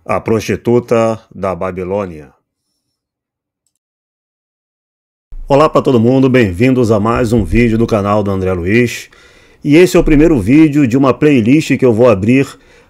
A prostituta da Babilônia. Olá para todo mundo, bem-vindos a mais um vídeo do canal do André Luiz. E esse é o primeiro vídeo de uma playlist que eu vou abrir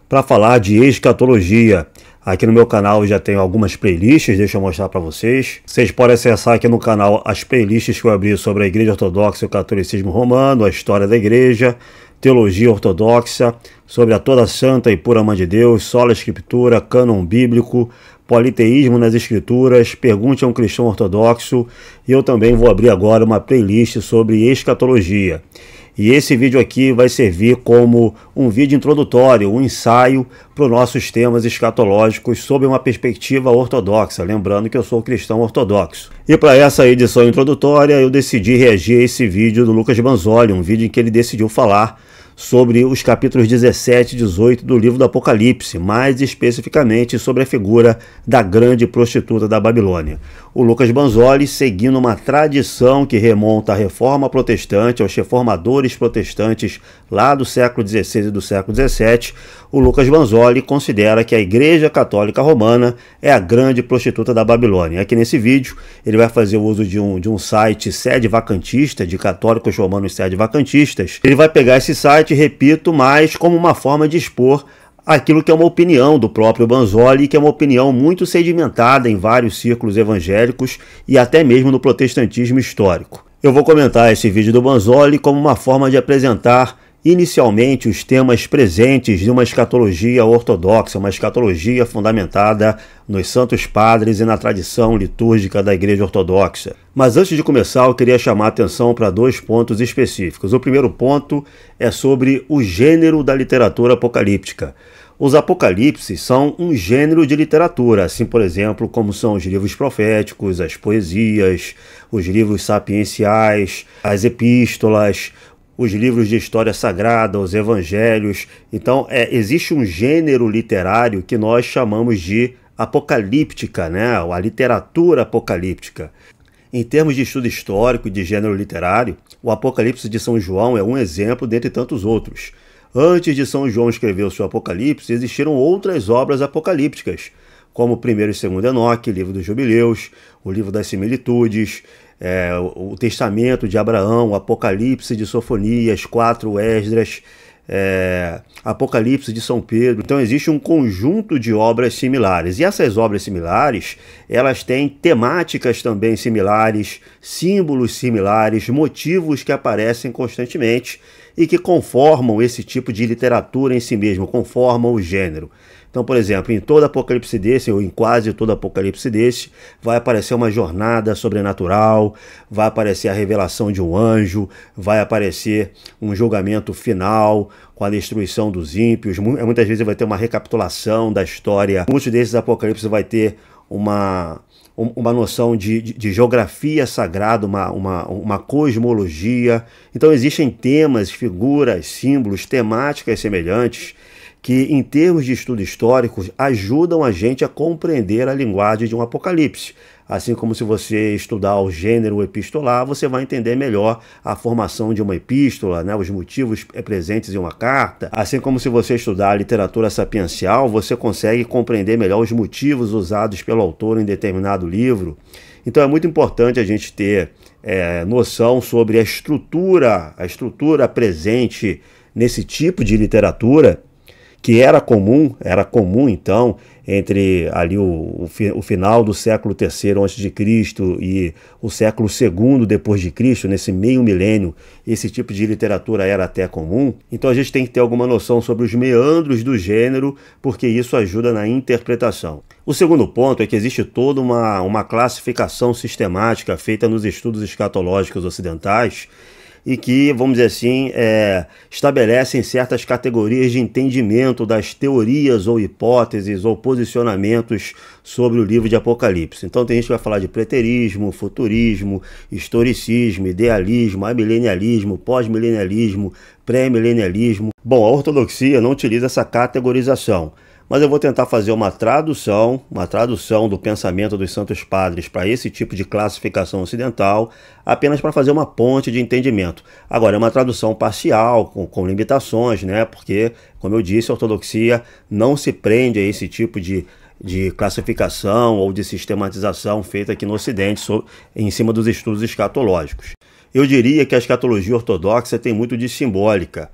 para falar de escatologia. Aqui no meu canal já tenho algumas playlists, deixa eu mostrar para vocês. Vocês podem acessar aqui no canal as playlists que eu abri sobre a Igreja Ortodoxa e o Catolicismo Romano, a história da Igreja, teologia ortodoxa, sobre a toda santa e pura mãe de Deus, sola escritura, cânon bíblico, politeísmo nas escrituras, pergunte a um cristão ortodoxo. E eu também vou abrir agora uma playlist sobre escatologia. E esse vídeo aqui vai servir como um vídeo introdutório, um ensaio para os nossos temas escatológicos sob uma perspectiva ortodoxa, lembrando que eu sou cristão ortodoxo. E para essa edição introdutória eu decidi reagir a esse vídeo do Lucas Banzoli, um vídeo em que ele decidiu falar sobre os capítulos 17 e 18 do livro do Apocalipse, mais especificamente sobre a figura da grande prostituta da Babilônia. O Lucas Banzoli, seguindo uma tradição que remonta à Reforma Protestante, aos reformadores protestantes lá do século XVI e do século XVII, o Lucas Banzoli considera que a Igreja Católica Romana é a grande prostituta da Babilônia. Aqui nesse vídeo ele vai fazer o uso de um site sede vacantista, de católicos romanos sede vacantistas. Ele vai pegar esse site, repito, mas como uma forma de expor aquilo que é uma opinião do próprio Banzoli, que é uma opinião muito sedimentada em vários círculos evangélicos e até mesmo no protestantismo histórico. Eu vou comentar esse vídeo do Banzoli como uma forma de apresentar inicialmente os temas presentes de uma escatologia ortodoxa, uma escatologia fundamentada nos Santos Padres e na tradição litúrgica da Igreja Ortodoxa. Mas antes de começar, eu queria chamar a atenção para dois pontos específicos. O primeiro ponto é sobre o gênero da literatura apocalíptica. Os apocalipses são um gênero de literatura, assim, por exemplo, como são os livros proféticos, as poesias, os livros sapienciais, as epístolas, os livros de história sagrada, os evangelhos. Então, existe um gênero literário que nós chamamos de apocalíptica, né? A literatura apocalíptica. Em termos de estudo histórico e de gênero literário, o Apocalipse de São João é um exemplo dentre tantos outros. Antes de São João escrever o seu Apocalipse, existiram outras obras apocalípticas, como o primeiro e segundo Enoque, o livro dos Jubileus, o livro das Similitudes, o Testamento de Abraão, o Apocalipse de Sofonias, 4 Esdras, Apocalipse de São Pedro. Então existe um conjunto de obras similares. E essas obras similares, elas têm temáticas também similares, símbolos similares, motivos que aparecem constantemente e que conformam esse tipo de literatura em si mesmo, conformam o gênero. Então, por exemplo, em todo Apocalipse desse, ou em quase todo Apocalipse desse, vai aparecer uma jornada sobrenatural, vai aparecer a revelação de um anjo, vai aparecer um julgamento final com a destruição dos ímpios. Muitas vezes vai ter uma recapitulação da história. Muitos desses Apocalipses vai ter uma noção de geografia sagrada, uma cosmologia. Então existem temas, figuras, símbolos, temáticas semelhantes que, em termos de estudo histórico, ajudam a gente a compreender a linguagem de um apocalipse. Assim como se você estudar o gênero epistolar, você vai entender melhor a formação de uma epístola, né, os motivos presentes em uma carta. Assim como se você estudar a literatura sapiencial, você consegue compreender melhor os motivos usados pelo autor em determinado livro. Então é muito importante a gente ter noção sobre a estrutura presente nesse tipo de literatura, que era comum então, entre ali o final do século III a.C. e o século II depois de Cristo, nesse meio milênio, esse tipo de literatura era até comum. Então a gente tem que ter alguma noção sobre os meandros do gênero, porque isso ajuda na interpretação. O segundo ponto é que existe toda uma classificação sistemática feita nos estudos escatológicos ocidentais, e que, vamos dizer assim, estabelecem certas categorias de entendimento das teorias ou hipóteses ou posicionamentos sobre o livro de Apocalipse. Então tem gente que vai falar de preterismo, futurismo, historicismo, idealismo, amilenialismo, pós-milenialismo, pré-milenialismo. Bom, a ortodoxia não utiliza essa categorização, mas eu vou tentar fazer uma tradução do pensamento dos Santos Padres para esse tipo de classificação ocidental, apenas para fazer uma ponte de entendimento. Agora, é uma tradução parcial, com limitações, né? Porque, como eu disse, a ortodoxia não se prende a esse tipo de de classificação ou de sistematização feita aqui no Ocidente em cima dos estudos escatológicos. Eu diria que a escatologia ortodoxa tem muito de simbólica.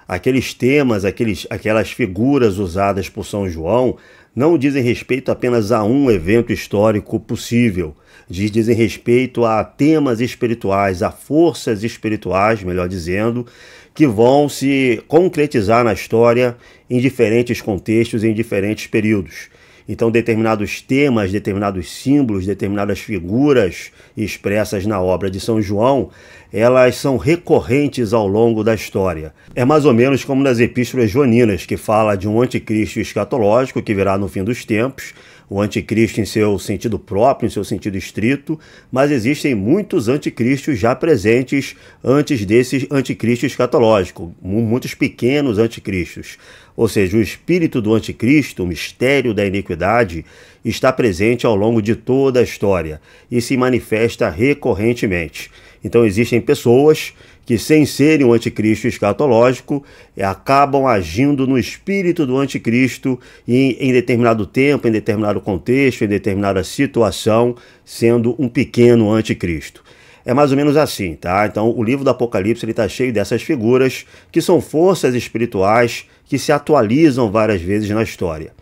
Aqueles temas, aquelas figuras usadas por São João não dizem respeito apenas a um evento histórico possível, dizem respeito a temas espirituais, a forças espirituais, melhor dizendo, que vão se concretizar na história em diferentes contextos, em diferentes períodos. Então, determinados temas, determinados símbolos, determinadas figuras expressas na obra de São João, elas são recorrentes ao longo da história. É mais ou menos como nas epístolas joaninas, que fala de um anticristo escatológico que virá no fim dos tempos, o anticristo em seu sentido próprio, em seu sentido estrito, mas existem muitos anticristos já presentes antes desse anticristo escatológico, muitos pequenos anticristos. Ou seja, o espírito do anticristo, o mistério da iniquidade, está presente ao longo de toda a história e se manifesta recorrentemente. Então existem pessoas que, sem serem um anticristo escatológico, acabam agindo no espírito do anticristo e em determinado tempo, em determinado contexto, em determinada situação, sendo um pequeno anticristo. É mais ou menos assim, tá? Então o livro do Apocalipse está cheio dessas figuras que são forças espirituais que se atualizam várias vezes na história.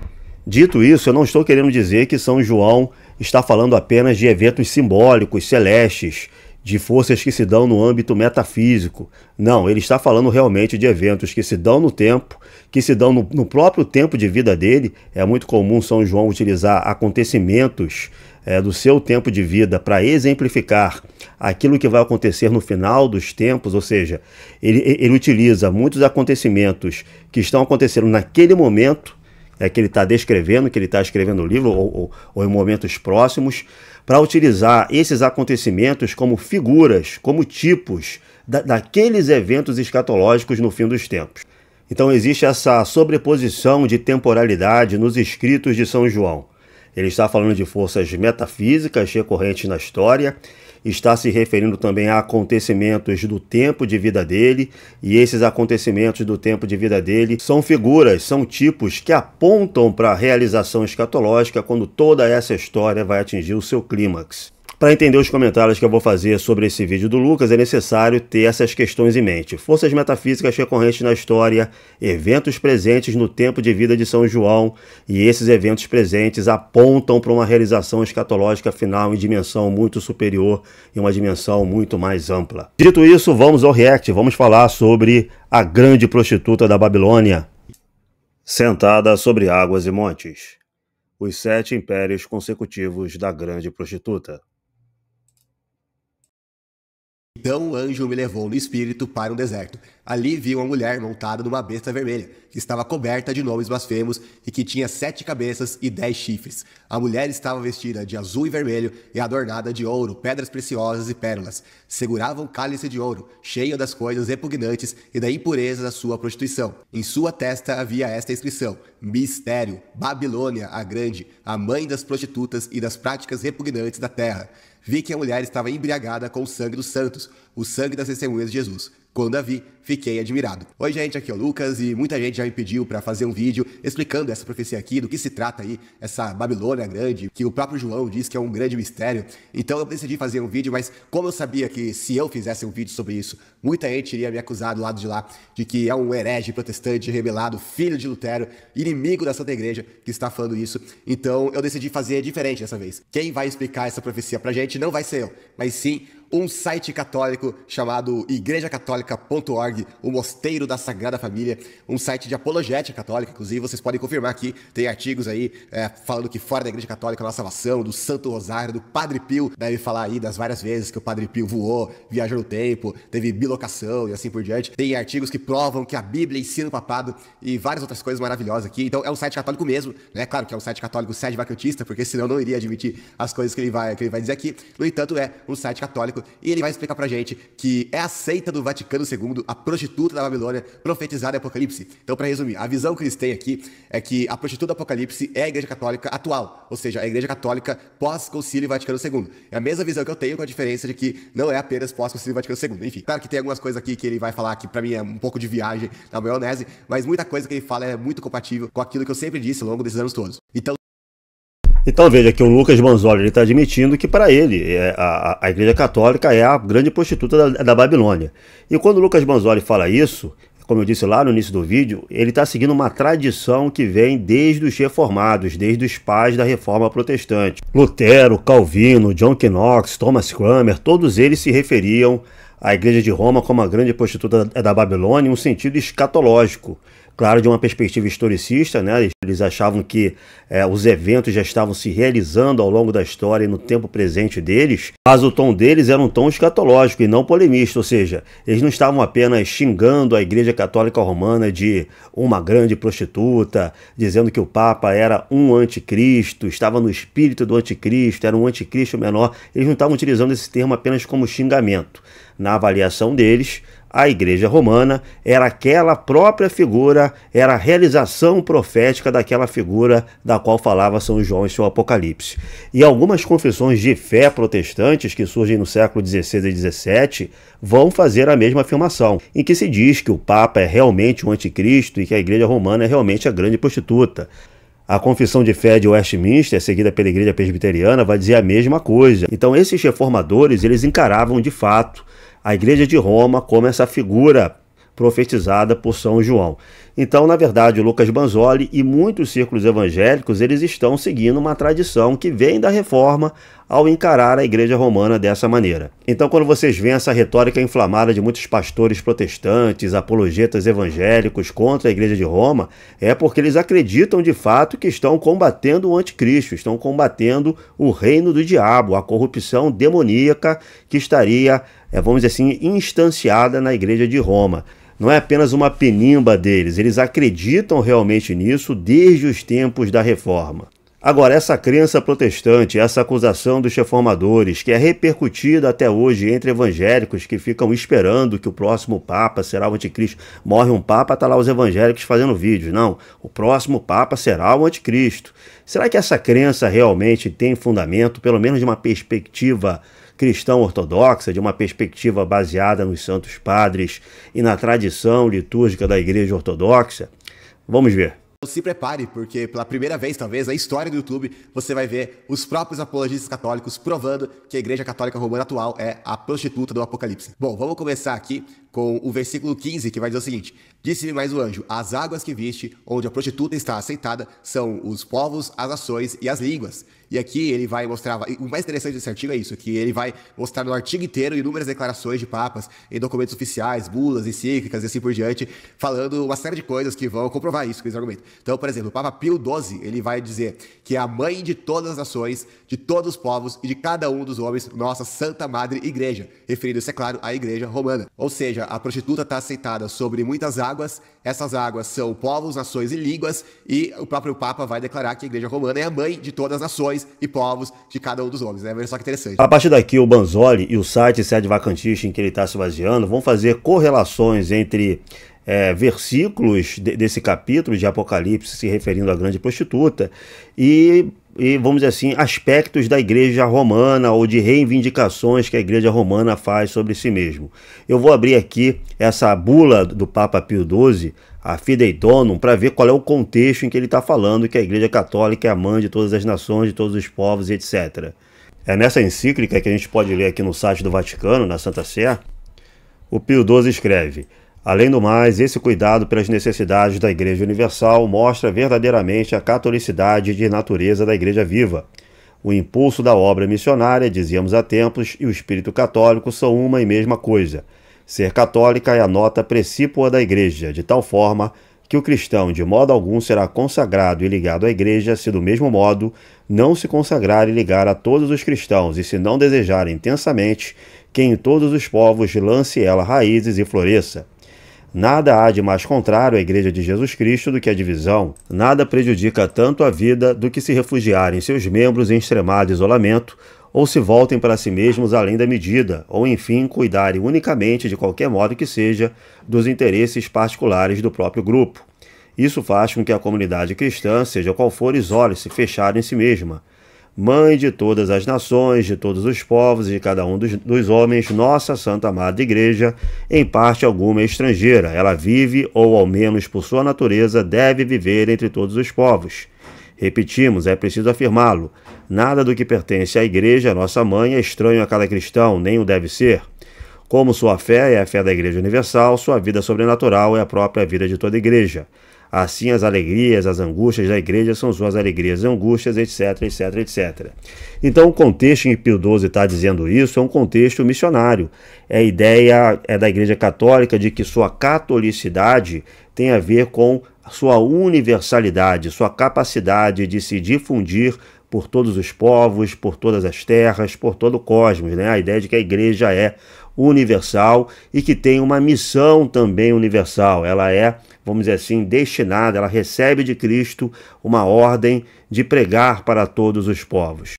Dito isso, eu não estou querendo dizer que São João está falando apenas de eventos simbólicos, celestes, de forças que se dão no âmbito metafísico. Não, ele está falando realmente de eventos que se dão no tempo, que se dão no próprio tempo de vida dele. É muito comum São João utilizar acontecimentos do seu tempo de vida para exemplificar aquilo que vai acontecer no final dos tempos, ou seja, ele utiliza muitos acontecimentos que estão acontecendo naquele momento, que ele está descrevendo, que ele está escrevendo no livro, ou em momentos próximos, para utilizar esses acontecimentos como figuras, como tipos daqueles eventos escatológicos no fim dos tempos. Então existe essa sobreposição de temporalidade nos escritos de São João. Ele está falando de forças metafísicas recorrentes na história, está se referindo também a acontecimentos do tempo de vida dele, e esses acontecimentos do tempo de vida dele são figuras, são tipos que apontam para a realização escatológica quando toda essa história vai atingir o seu clímax. Para entender os comentários que eu vou fazer sobre esse vídeo do Lucas, é necessário ter essas questões em mente. Forças metafísicas recorrentes na história, eventos presentes no tempo de vida de São João, e esses eventos presentes apontam para uma realização escatológica final em dimensão muito superior e uma dimensão muito mais ampla. Dito isso, vamos ao react, vamos falar sobre a grande prostituta da Babilônia. Sentada sobre águas e montes. Os 7 impérios consecutivos da grande prostituta. Então o anjo me levou no espírito para um deserto. Ali vi uma mulher montada numa besta vermelha, que estava coberta de nomes blasfemos e que tinha 7 cabeças e 10 chifres. A mulher estava vestida de azul e vermelho e adornada de ouro, pedras preciosas e pérolas. Segurava um cálice de ouro, cheio das coisas repugnantes e da impureza da sua prostituição. Em sua testa havia esta inscrição: Mistério, Babilônia a Grande, a mãe das prostitutas e das práticas repugnantes da terra. Vi que a mulher estava embriagada com o sangue dos santos, o sangue das testemunhas de Jesus. Quando a vi, fiquei admirado. Oi gente, aqui é o Lucas e muita gente já me pediu para fazer um vídeo explicando essa profecia aqui, do que se trata aí, essa Babilônia grande, que o próprio João diz que é um grande mistério. Então eu decidi fazer um vídeo, mas como eu sabia que se eu fizesse um vídeo sobre isso, muita gente iria me acusar do lado de lá de que é um herege protestante rebelado, filho de Lutero, inimigo da Santa Igreja que está falando isso. Então eu decidi fazer diferente dessa vez. Quem vai explicar essa profecia pra gente não vai ser eu, mas sim um site católico chamado igrejacatólica.org, o Mosteiro da Sagrada Família, um site de apologética católica. Inclusive vocês podem confirmar aqui, tem artigos aí falando que fora da Igreja Católica, nossa salvação, do Santo Rosário, do Padre Pio, deve falar aí das várias vezes que o Padre Pio voou, viajou no tempo, teve bilocação e assim por diante. Tem artigos que provam que a Bíblia ensina o papado e várias outras coisas maravilhosas aqui. Então é um site católico mesmo, né? Claro que é um site católico sede vacantista, porque senão não iria admitir as coisas que ele vai dizer aqui. No entanto, é um site católico e ele vai explicar pra gente que é a seita do Vaticano II, a prostituta da Babilônia, profetizada em Apocalipse. Então, para resumir, a visão que eles têm aqui é que a prostituta do Apocalipse é a Igreja Católica atual, ou seja, a Igreja Católica pós-Concílio Vaticano II. É a mesma visão que eu tenho, com a diferença de que não é apenas pós-Concílio Vaticano II. Enfim, claro que tem algumas coisas aqui que ele vai falar que pra mim é um pouco de viagem na maionese, mas muita coisa que ele fala é muito compatível com aquilo que eu sempre disse ao longo desses anos todos. Então, Então veja que o Lucas Banzoli está admitindo que para ele a Igreja Católica é a grande prostituta da Babilônia. E quando o Lucas Banzoli fala isso, como eu disse lá no início do vídeo, ele está seguindo uma tradição que vem desde os reformados, desde os pais da Reforma Protestante. Lutero, Calvino, John Knox, Thomas Cranmer, todos eles se referiam à Igreja de Roma como a grande prostituta da Babilônia em um sentido escatológico. Claro, de uma perspectiva historicista, né? Eles achavam que os eventos já estavam se realizando ao longo da história e no tempo presente deles, mas o tom deles era um tom escatológico e não polemista, ou seja, eles não estavam apenas xingando a Igreja Católica Romana de uma grande prostituta, dizendo que o Papa era um anticristo, estava no espírito do anticristo, era um anticristo menor. Eles não estavam utilizando esse termo apenas como xingamento. Na avaliação deles, a Igreja Romana era aquela própria figura, era a realização profética daquela figura da qual falava São João em seu Apocalipse. E algumas confissões de fé protestantes que surgem no século XVI e XVII vão fazer a mesma afirmação, em que se diz que o Papa é realmente um anticristo e que a Igreja Romana é realmente a grande prostituta. A Confissão de Fé de Westminster, seguida pela Igreja Presbiteriana, vai dizer a mesma coisa. Então esses reformadores, eles encaravam de fato a Igreja de Roma como essa figura profetizada por São João. Então, na verdade, o Lucas Banzoli e muitos círculos evangélicos, eles estão seguindo uma tradição que vem da Reforma ao encarar a Igreja Romana dessa maneira. Então, quando vocês veem essa retórica inflamada de muitos pastores protestantes, apologetas evangélicos contra a Igreja de Roma, é porque eles acreditam de fato que estão combatendo o anticristo, estão combatendo o reino do diabo, a corrupção demoníaca que estaria, vamos dizer assim, instanciada na Igreja de Roma. Não é apenas uma penimba deles, eles acreditam realmente nisso desde os tempos da Reforma. Agora, essa crença protestante, essa acusação dos reformadores, que é repercutida até hoje entre evangélicos que ficam esperando que o próximo Papa será o anticristo. Morre um Papa, tá lá os evangélicos fazendo vídeos. Não, o próximo Papa será o anticristo. Será que essa crença realmente tem fundamento, pelo menos de uma perspectiva cristão ortodoxa, de uma perspectiva baseada nos santos padres e na tradição litúrgica da Igreja Ortodoxa? Vamos ver. Se prepare, porque pela primeira vez, talvez, na história do YouTube, você vai ver os próprios apologistas católicos provando que a Igreja Católica Romana atual é a prostituta do Apocalipse. Bom, vamos começar aqui com o versículo 15, que vai dizer o seguinte: disse-me mais o anjo, as águas que viste, onde a prostituta está assentada, são os povos, as nações e as línguas. E aqui ele vai mostrar, o mais interessante desse artigo é isso, que ele vai mostrar no artigo inteiro inúmeras declarações de papas, em documentos oficiais, bulas, encíclicas e assim por diante, falando uma série de coisas que vão comprovar isso, com esse argumento. Então, por exemplo, o Papa Pio XII, ele vai dizer que é a mãe de todas as nações, de todos os povos e de cada um dos homens, nossa Santa Madre Igreja, referindo-se, é claro, à Igreja Romana. Ou seja, a prostituta está assentada sobre muitas águas, essas águas são povos, nações e línguas, e o próprio Papa vai declarar que a Igreja Romana é a mãe de todas as nações e povos de cada um dos homens, né? Olha só que interessante. A partir daqui, o Banzoli e o site Sede Vacantista em que ele está se baseando vão fazer correlações entre versículos desse capítulo de Apocalipse se referindo à grande prostituta e vamos dizer assim, aspectos da Igreja Romana ou de reivindicações que a Igreja Romana faz sobre si mesmo. Eu vou abrir aqui essa bula do Papa Pio XII, a Fidei Donum, para ver qual é o contexto em que ele está falando que a Igreja Católica é a mãe de todas as nações, de todos os povos, etc. É nessa encíclica que a gente pode ler aqui no site do Vaticano, na Santa Sé, o Pio XII escreve: além do mais, esse cuidado pelas necessidades da Igreja Universal mostra verdadeiramente a catolicidade de natureza da Igreja viva. O impulso da obra missionária, dizíamos há tempos, e o espírito católico são uma e mesma coisa. Ser católica é a nota precípua da Igreja, de tal forma que o cristão de modo algum será consagrado e ligado à Igreja se do mesmo modo não se consagrar e ligar a todos os cristãos e se não desejar intensamente que em todos os povos lance ela raízes e floresça. Nada há de mais contrário à Igreja de Jesus Cristo do que a divisão. Nada prejudica tanto a vida do que se refugiarem seus membros em extremado isolamento, ou se voltem para si mesmos além da medida, ou enfim cuidarem unicamente, de qualquer modo que seja, dos interesses particulares do próprio grupo. Isso faz com que a comunidade cristã, seja qual for, isole-se, fechada em si mesma. Mãe de todas as nações, de todos os povos e de cada um dos homens, nossa Santa Amada Igreja, em parte alguma é estrangeira. Ela vive, ou ao menos por sua natureza, deve viver entre todos os povos. Repetimos, é preciso afirmá-lo. Nada do que pertence à Igreja, nossa mãe, é estranho a cada cristão, nem o deve ser. Como sua fé é a fé da Igreja Universal, sua vida sobrenatural é a própria vida de toda a Igreja. Assim, as alegrias, as angústias da Igreja são suas alegrias e angústias, etc, etc, etc. Então, o contexto em que Pio XII está dizendo isso é um contexto missionário. A ideia é da Igreja Católica de que sua catolicidade tem a ver com sua universalidade, sua capacidade de se difundir por todos os povos, por todas as terras, por todo o cosmos, né? A ideia de que a Igreja é universal e que tem uma missão também universal. Ela é, vamos dizer assim, destinada, ela recebe de Cristo uma ordem de pregar para todos os povos.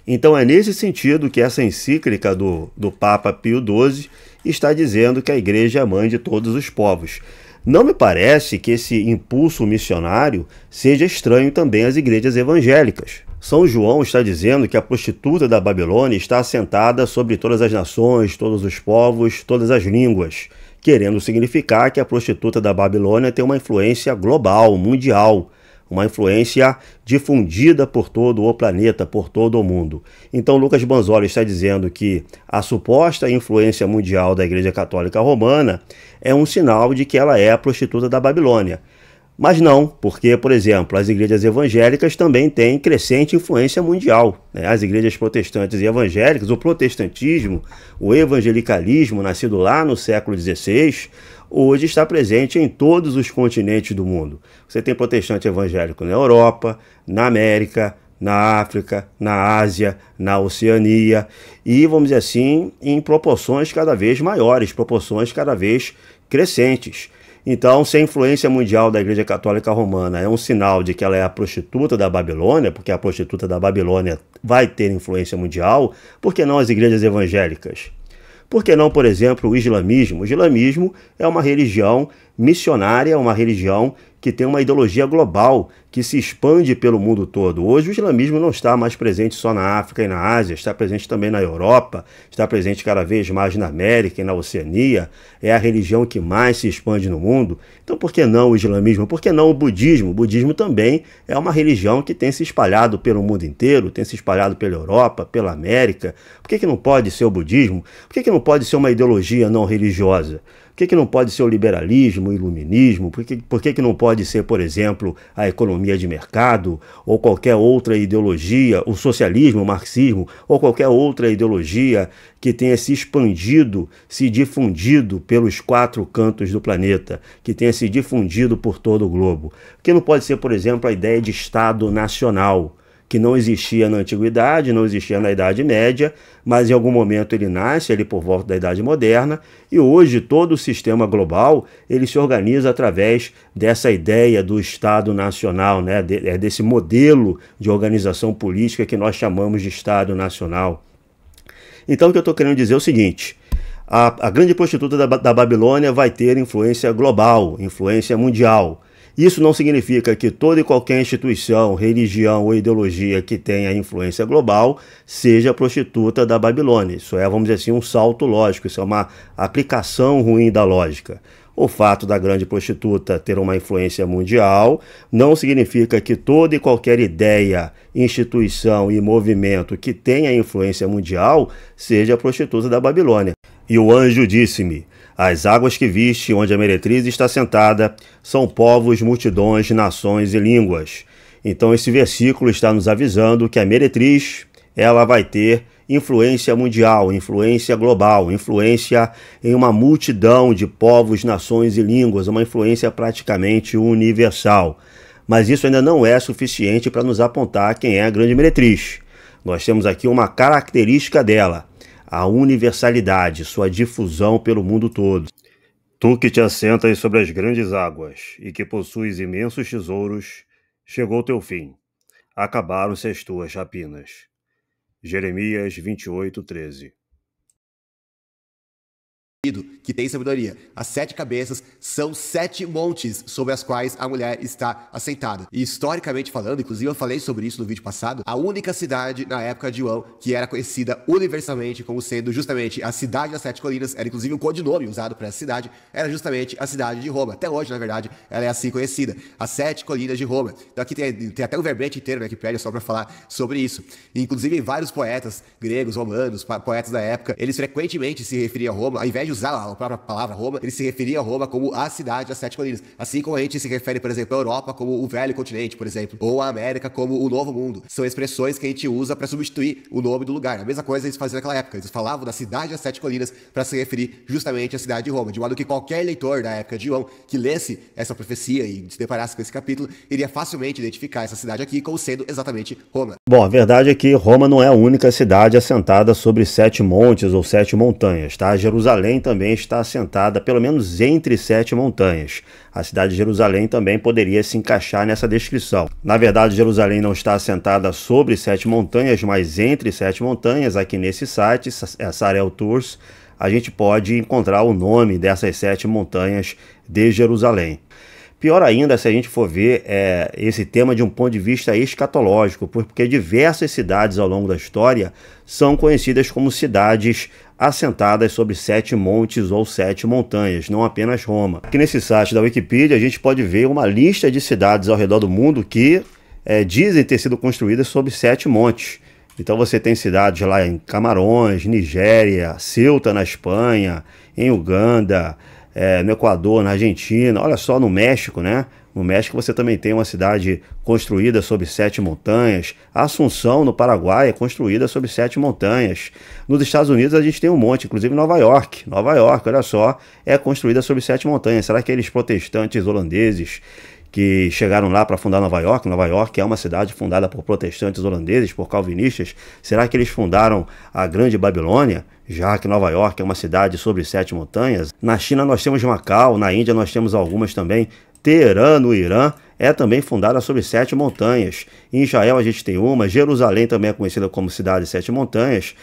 Então é nesse sentido que essa encíclica do Papa Pio XII está dizendo que a Igreja é a mãe de todos os povos. Não me parece que esse impulso missionário seja estranho também às igrejas evangélicas. São João está dizendo que a prostituta da Babilônia está assentada sobre todas as nações, todos os povos, todas as línguas, querendo significar que a prostituta da Babilônia tem uma influência global, mundial, uma influência difundida por todo o planeta, por todo o mundo. Então Lucas Banzoli está dizendo que a suposta influência mundial da Igreja Católica Romana é um sinal de que ela é a prostituta da Babilônia. Mas não, porque, por exemplo, as igrejas evangélicas também têm crescente influência mundial, né? As igrejas protestantes e evangélicas, o protestantismo, o evangelicalismo, nascido lá no século XVI, hoje está presente em todos os continentes do mundo. Você tem protestante evangélico na Europa, na América, na África, na Ásia, na Oceania e, vamos dizer assim, em proporções cada vez maiores, proporções cada vez crescentes. Então, se a influência mundial da Igreja Católica Romana é um sinal de que ela é a prostituta da Babilônia, porque a prostituta da Babilônia vai ter influência mundial, por que não as igrejas evangélicas? Por que não, por exemplo, o islamismo? O islamismo é uma religião missionária, uma religião que tem uma ideologia global, que se expande pelo mundo todo. Hoje o islamismo não está mais presente só na África e na Ásia, está presente também na Europa, está presente cada vez mais na América e na Oceania, é a religião que mais se expande no mundo. Então por que não o islamismo? Por que não o budismo? O budismo também é uma religião que tem se espalhado pelo mundo inteiro, tem se espalhado pela Europa, pela América. Por que não pode ser o budismo? Por que não pode ser uma ideologia não religiosa? Por que não pode ser o liberalismo, o iluminismo? Por que não pode ser, por exemplo, a economia de mercado ou qualquer outra ideologia, o socialismo, o marxismo, ou qualquer outra ideologia que tenha se expandido, se difundido pelos 4 cantos do planeta, que tenha se difundido por todo o globo? Por que não pode ser, por exemplo, a ideia de Estado nacional, que não existia na Antiguidade, não existia na Idade Média, mas em algum momento ele nasce ali por volta da Idade Moderna, e hoje todo o sistema global ele se organiza através dessa ideia do Estado Nacional, né? Desse modelo de organização política que nós chamamos de Estado Nacional. Então o que eu estou querendo dizer é o seguinte: a grande prostituta da Babilônia vai ter influência global, influência mundial. Isso não significa que toda e qualquer instituição, religião ou ideologia que tenha influência global seja prostituta da Babilônia. Isso é, vamos dizer assim, um salto lógico, isso é uma aplicação ruim da lógica. O fato da grande prostituta ter uma influência mundial não significa que toda e qualquer ideia, instituição e movimento que tenha influência mundial seja prostituta da Babilônia. E o anjo disse-me: as águas que viste, onde a meretriz está sentada, são povos, multidões, nações e línguas. Então esse versículo está nos avisando que a meretriz, ela vai ter influência mundial, influência global, influência em uma multidão de povos, nações e línguas, uma influência praticamente universal. Mas isso ainda não é suficiente para nos apontar quem é a grande meretriz. Nós temos aqui uma característica dela: a universalidade, sua difusão pelo mundo todo. Tu que te assentas sobre as grandes águas e que possuis imensos tesouros, chegou teu fim. Acabaram-se as tuas rapinas. Jeremias 28:13. que tem sabedoria. As 7 cabeças são 7 montes sobre as quais a mulher está assentada. E historicamente falando, inclusive eu falei sobre isso no vídeo passado, a única cidade na época de João que era conhecida universalmente como sendo justamente a cidade das 7 colinas, era inclusive o codinome usado para essa cidade, era justamente a cidade de Roma. Até hoje, na verdade, ela é assim conhecida, as 7 colinas de Roma. Então aqui tem até um verbete inteiro na Wikipédia só para falar sobre isso. E, inclusive vários poetas gregos, romanos, poetas da época, eles frequentemente se referiam a Roma, ao invés de usar a própria palavra Roma, ele se referia a Roma como a cidade das 7 colinas. Assim como a gente se refere, por exemplo, à Europa como o velho continente, por exemplo, ou a América como o novo mundo. São expressões que a gente usa para substituir o nome do lugar. A mesma coisa eles faziam naquela época. Eles falavam da cidade das 7 colinas para se referir justamente à cidade de Roma. De modo que qualquer leitor da época de João que lesse essa profecia e se deparasse com esse capítulo, iria facilmente identificar essa cidade aqui como sendo exatamente Roma. Bom, a verdade é que Roma não é a única cidade assentada sobre 7 montes ou 7 montanhas, tá? Jerusalém também está assentada pelo menos entre 7 montanhas. A cidade de Jerusalém também poderia se encaixar nessa descrição. Na verdade, Jerusalém não está assentada sobre 7 montanhas, mas entre 7 montanhas. Aqui nesse site, Sarel Tours, a gente pode encontrar o nome dessas 7 montanhas de Jerusalém. Pior ainda se a gente for ver esse tema de um ponto de vista escatológico, porque diversas cidades ao longo da história são conhecidas como cidades assentadas sobre 7 montes ou 7 montanhas, não apenas Roma. Aqui nesse site da Wikipedia a gente pode ver uma lista de cidades ao redor do mundo que dizem ter sido construídas sobre 7 montes. Então você tem cidades lá em Camarões, Nigéria, Ceuta na Espanha, em Uganda, no Equador, na Argentina, olha só, no México, né? No México você também tem uma cidade construída sobre 7 montanhas. Assunção, no Paraguai, é construída sobre 7 montanhas. Nos Estados Unidos a gente tem um monte, inclusive Nova York. Nova York, olha só, é construída sobre 7 montanhas. Será que aqueles protestantes holandeses que chegaram lá para fundar Nova York? Nova York é uma cidade fundada por protestantes holandeses, por calvinistas. Será que eles fundaram a Grande Babilônia? Já que Nova York é uma cidade sobre 7 montanhas. Na China nós temos Macau, na Índia nós temos algumas também. Teherã, no Irã, é também fundada sobre 7 montanhas. Em Israel a gente tem uma. Jerusalém também é conhecida como cidade de 7 montanhas.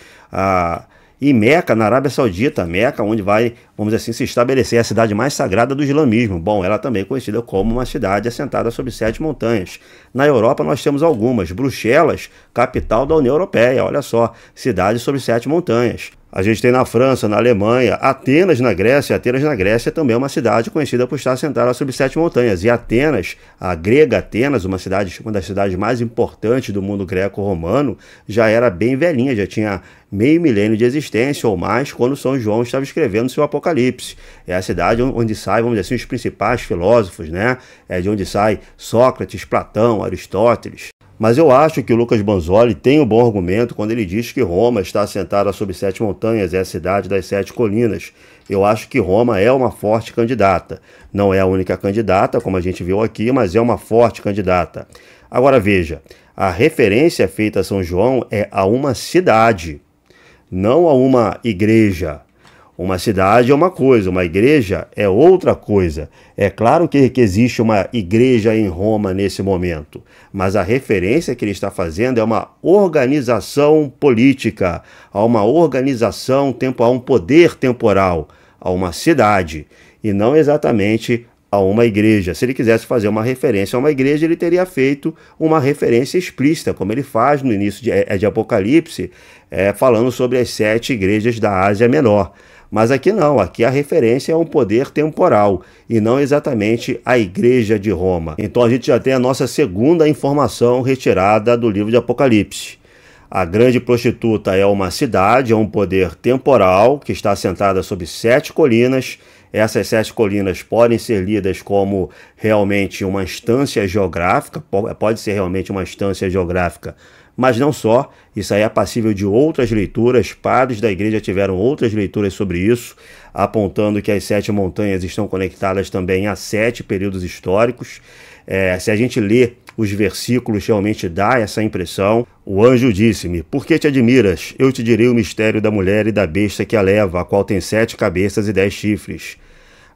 E Meca, na Arábia Saudita, Meca, onde vai, vamos dizer assim, se estabelecer a cidade mais sagrada do islamismo. Bom, ela também é conhecida como uma cidade assentada sobre 7 montanhas. Na Europa nós temos algumas. Bruxelas, capital da União Europeia, olha só, cidade sobre 7 montanhas. A gente tem na França, na Alemanha, Atenas na Grécia. Atenas na Grécia também é uma cidade conhecida por estar assentada sobre 7 montanhas. E Atenas, a grega Atenas, uma das cidades mais importantes do mundo greco-romano, já era bem velhinha, já tinha meio milênio de existência ou mais quando São João estava escrevendo seu Apocalipse. É a cidade onde saem, vamos dizer assim, os principais filósofos, né? É de onde sai Sócrates, Platão, Aristóteles. Mas eu acho que o Lucas Banzoli tem um bom argumento quando ele diz que Roma está assentada sobre 7 montanhas, é a cidade das 7 colinas. Eu acho que Roma é uma forte candidata. Não é a única candidata, como a gente viu aqui, mas é uma forte candidata. Agora veja, a referência feita a São João é a uma cidade, não a uma igreja. Uma cidade é uma coisa, uma igreja é outra coisa. É claro que existe uma igreja em Roma nesse momento, mas a referência que ele está fazendo é uma organização política, a uma organização, a um poder temporal, a uma cidade, e não exatamente a uma igreja. Se ele quisesse fazer uma referência a uma igreja, ele teria feito uma referência explícita, como ele faz no início de Apocalipse, falando sobre as 7 igrejas da Ásia Menor. Mas aqui não, aqui a referência é um poder temporal e não exatamente a igreja de Roma. Então a gente já tem a nossa segunda informação retirada do livro de Apocalipse. A grande prostituta é uma cidade, é um poder temporal que está assentada sobre 7 colinas. Essas 7 colinas podem ser lidas como realmente uma instância geográfica, pode ser realmente uma instância geográfica, mas não só, isso aí é passível de outras leituras. Padres da igreja tiveram outras leituras sobre isso, apontando que as 7 montanhas estão conectadas também a 7 períodos históricos. Se a gente lê os versículos, realmente dá essa impressão. O anjo disse-me: por que te admiras? Eu te direi o mistério da mulher e da besta que a leva, a qual tem 7 cabeças e 10 chifres.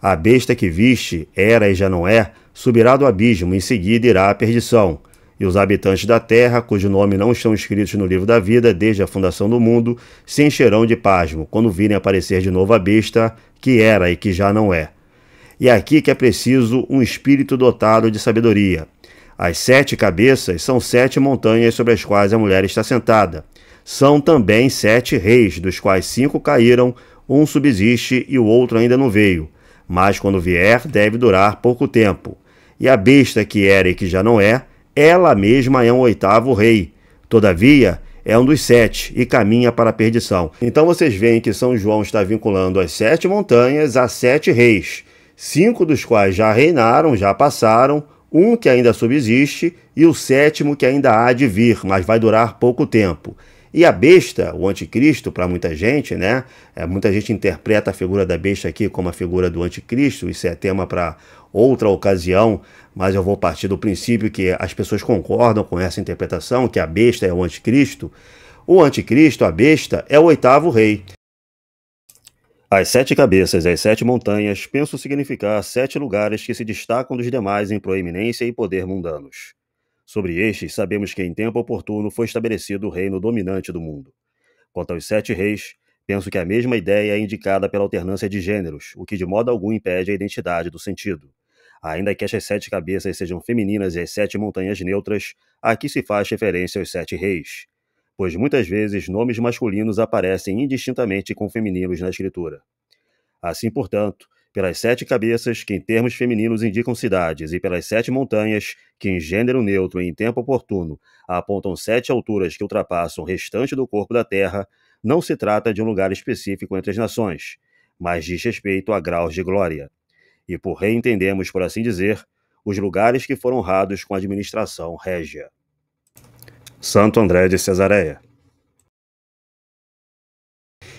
A besta que viste, era e já não é, subirá do abismo, em seguida irá à perdição. E os habitantes da terra, cujo nome não estão escritos no livro da vida desde a fundação do mundo, se encherão de pasmo quando virem aparecer de novo a besta que era e que já não é. E é aqui que é preciso um espírito dotado de sabedoria. As 7 cabeças são 7 montanhas sobre as quais a mulher está sentada. São também 7 reis, dos quais 5 caíram, um subsiste e o outro ainda não veio. Mas quando vier, deve durar pouco tempo. E a besta que era e que já não é, ela mesma é um 8º rei. Todavia, é um dos 7 e caminha para a perdição. Então vocês veem que São João está vinculando as 7 montanhas a 7 reis, 5 dos quais já reinaram, já passaram, um que ainda subsiste e o 7º que ainda há de vir, mas vai durar pouco tempo. E a besta, o anticristo, para muita gente, né? Muita gente interpreta a figura da besta aqui como a figura do anticristo, isso é tema para outra ocasião, mas eu vou partir do princípio que as pessoas concordam com essa interpretação, que a besta é o anticristo. O anticristo, a besta, é o 8º rei. As 7 cabeças e as 7 montanhas penso significar 7 lugares que se destacam dos demais em proeminência e poder mundanos. Sobre estes, sabemos que em tempo oportuno foi estabelecido o reino dominante do mundo. Quanto aos 7 reis, penso que a mesma ideia é indicada pela alternância de gêneros, o que de modo algum impede a identidade do sentido. Ainda que estas 7 cabeças sejam femininas e as 7 montanhas neutras, aqui se faz referência aos 7 reis, pois muitas vezes nomes masculinos aparecem indistintamente com femininos na escritura. Assim, portanto, pelas 7 cabeças, que em termos femininos indicam cidades, e pelas 7 montanhas, que em gênero neutro e em tempo oportuno apontam 7 alturas que ultrapassam o restante do corpo da terra, não se trata de um lugar específico entre as nações, mas diz respeito a graus de glória. E por rei entendemos, por assim dizer, os lugares que foram honrados com a administração régia. Santo André de Cesareia.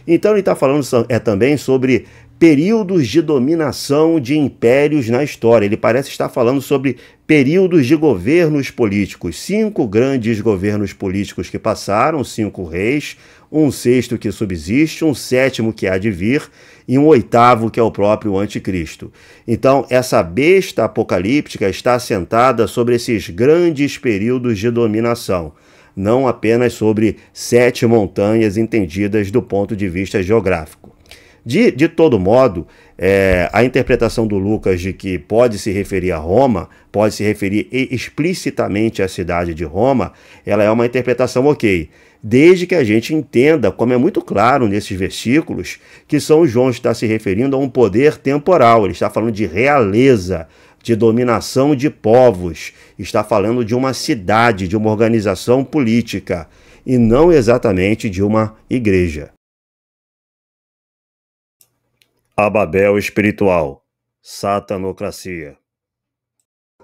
Então ele está falando também sobre períodos de dominação de impérios na história. Ele parece estar falando sobre períodos de governos políticos. 5 grandes governos políticos que passaram, 5 reis, um 6º que subsiste, um 7º que há de vir e um 8º que é o próprio anticristo. Então, essa besta apocalíptica está assentada sobre esses grandes períodos de dominação, não apenas sobre 7 montanhas entendidas do ponto de vista geográfico. De todo modo, a interpretação do Lucas de que pode se referir a Roma, pode se referir explicitamente à cidade de Roma, ela é uma interpretação ok, desde que a gente entenda, como é muito claro nesses versículos, que São João está se referindo a um poder temporal, ele está falando de realeza, de dominação de povos, está falando de uma cidade, de uma organização política, e não exatamente de uma igreja. A Babel espiritual, satanocracia.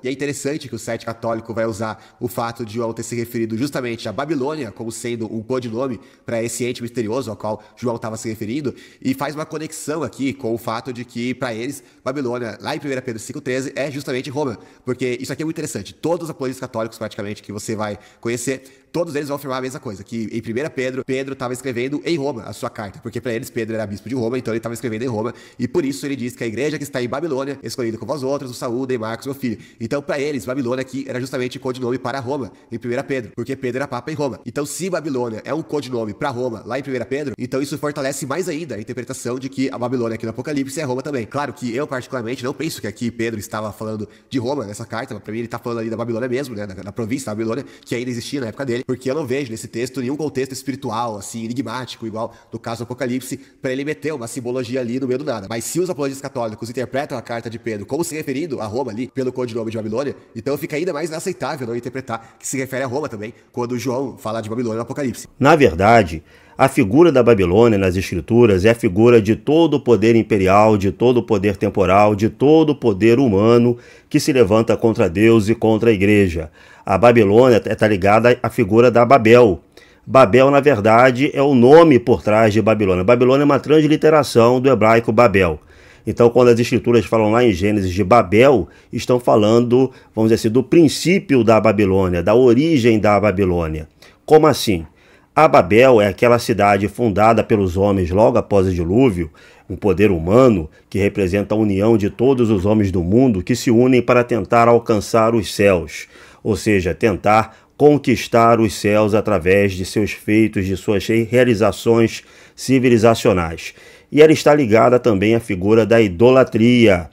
E é interessante que o site católico vai usar o fato de João ter se referido justamente à Babilônia como sendo um codinome para esse ente misterioso ao qual João estava se referindo, e faz uma conexão aqui com o fato de que, para eles, Babilônia, lá em 1 Pedro 5,13, é justamente Roma. Porque isso aqui é muito interessante. Todos os apologistas católicos, praticamente, que você vai conhecer, todos eles vão afirmar a mesma coisa, que em 1 Pedro estava escrevendo em Roma a sua carta, porque para eles Pedro era bispo de Roma, então ele estava escrevendo em Roma, e por isso ele diz que a igreja que está em Babilônia, escolhida com vós outros, o saúdem, Marcos, meu filho. Então, para eles, Babilônia aqui era justamente codinome para Roma, em 1 Pedro, porque Pedro era papa em Roma. Então, se Babilônia é um codinome para Roma, lá em 1 Pedro, então isso fortalece mais ainda a interpretação de que a Babilônia aqui no Apocalipse é Roma também. Claro que eu, particularmente, não penso que aqui Pedro estava falando de Roma nessa carta, para mim ele está falando ali da Babilônia mesmo, né, na província da Babilônia, que ainda existia na época dele, porque eu não vejo nesse texto nenhum contexto espiritual, assim, enigmático, igual no caso do Apocalipse, para ele meter uma simbologia ali no meio do nada. Mas se os apologistas católicos interpretam a carta de Pedro como se referindo a Roma ali, pelo codinome de Babilônia, então fica ainda mais inaceitável não interpretar que se refere a Roma também, quando João fala de Babilônia no Apocalipse. Na verdade, a figura da Babilônia nas Escrituras é a figura de todo o poder imperial, de todo o poder temporal, de todo o poder humano que se levanta contra Deus e contra a igreja. A Babilônia está ligada à figura da Babel. Babel, na verdade, é o nome por trás de Babilônia. Babilônia é uma transliteração do hebraico Babel. Então, quando as escrituras falam lá em Gênesis de Babel, estão falando, vamos dizer assim, do princípio da Babilônia, da origem da Babilônia. Como assim? A Babel é aquela cidade fundada pelos homens logo após o dilúvio, um poder humano que representa a união de todos os homens do mundo que se unem para tentar alcançar os céus. ou seja, tentar conquistar os céus através de seus feitos, de suas realizações civilizacionais. E ela está ligada também à figura da idolatria.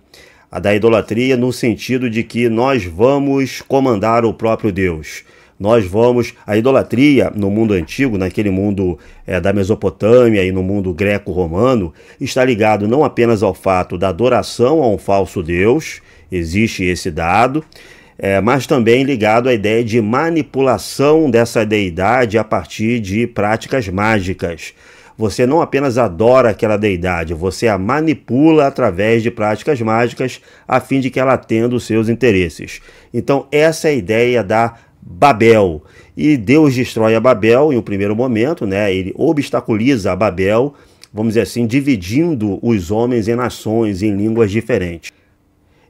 A da idolatria no sentido de que nós vamos comandar o próprio Deus. A idolatria no mundo antigo, naquele mundo da Mesopotâmia e no mundo greco-romano, está ligado não apenas ao fato da adoração a um falso Deus, existe esse dado, mas também ligado à ideia de manipulação dessa deidade a partir de práticas mágicas. Você não apenas adora aquela deidade, você a manipula através de práticas mágicas a fim de que ela atenda os seus interesses. Então essa é a ideia da Babel. E Deus destrói a Babel em um primeiro momento, ele obstaculiza a Babel, vamos dizer assim, dividindo os homens em nações, em línguas diferentes.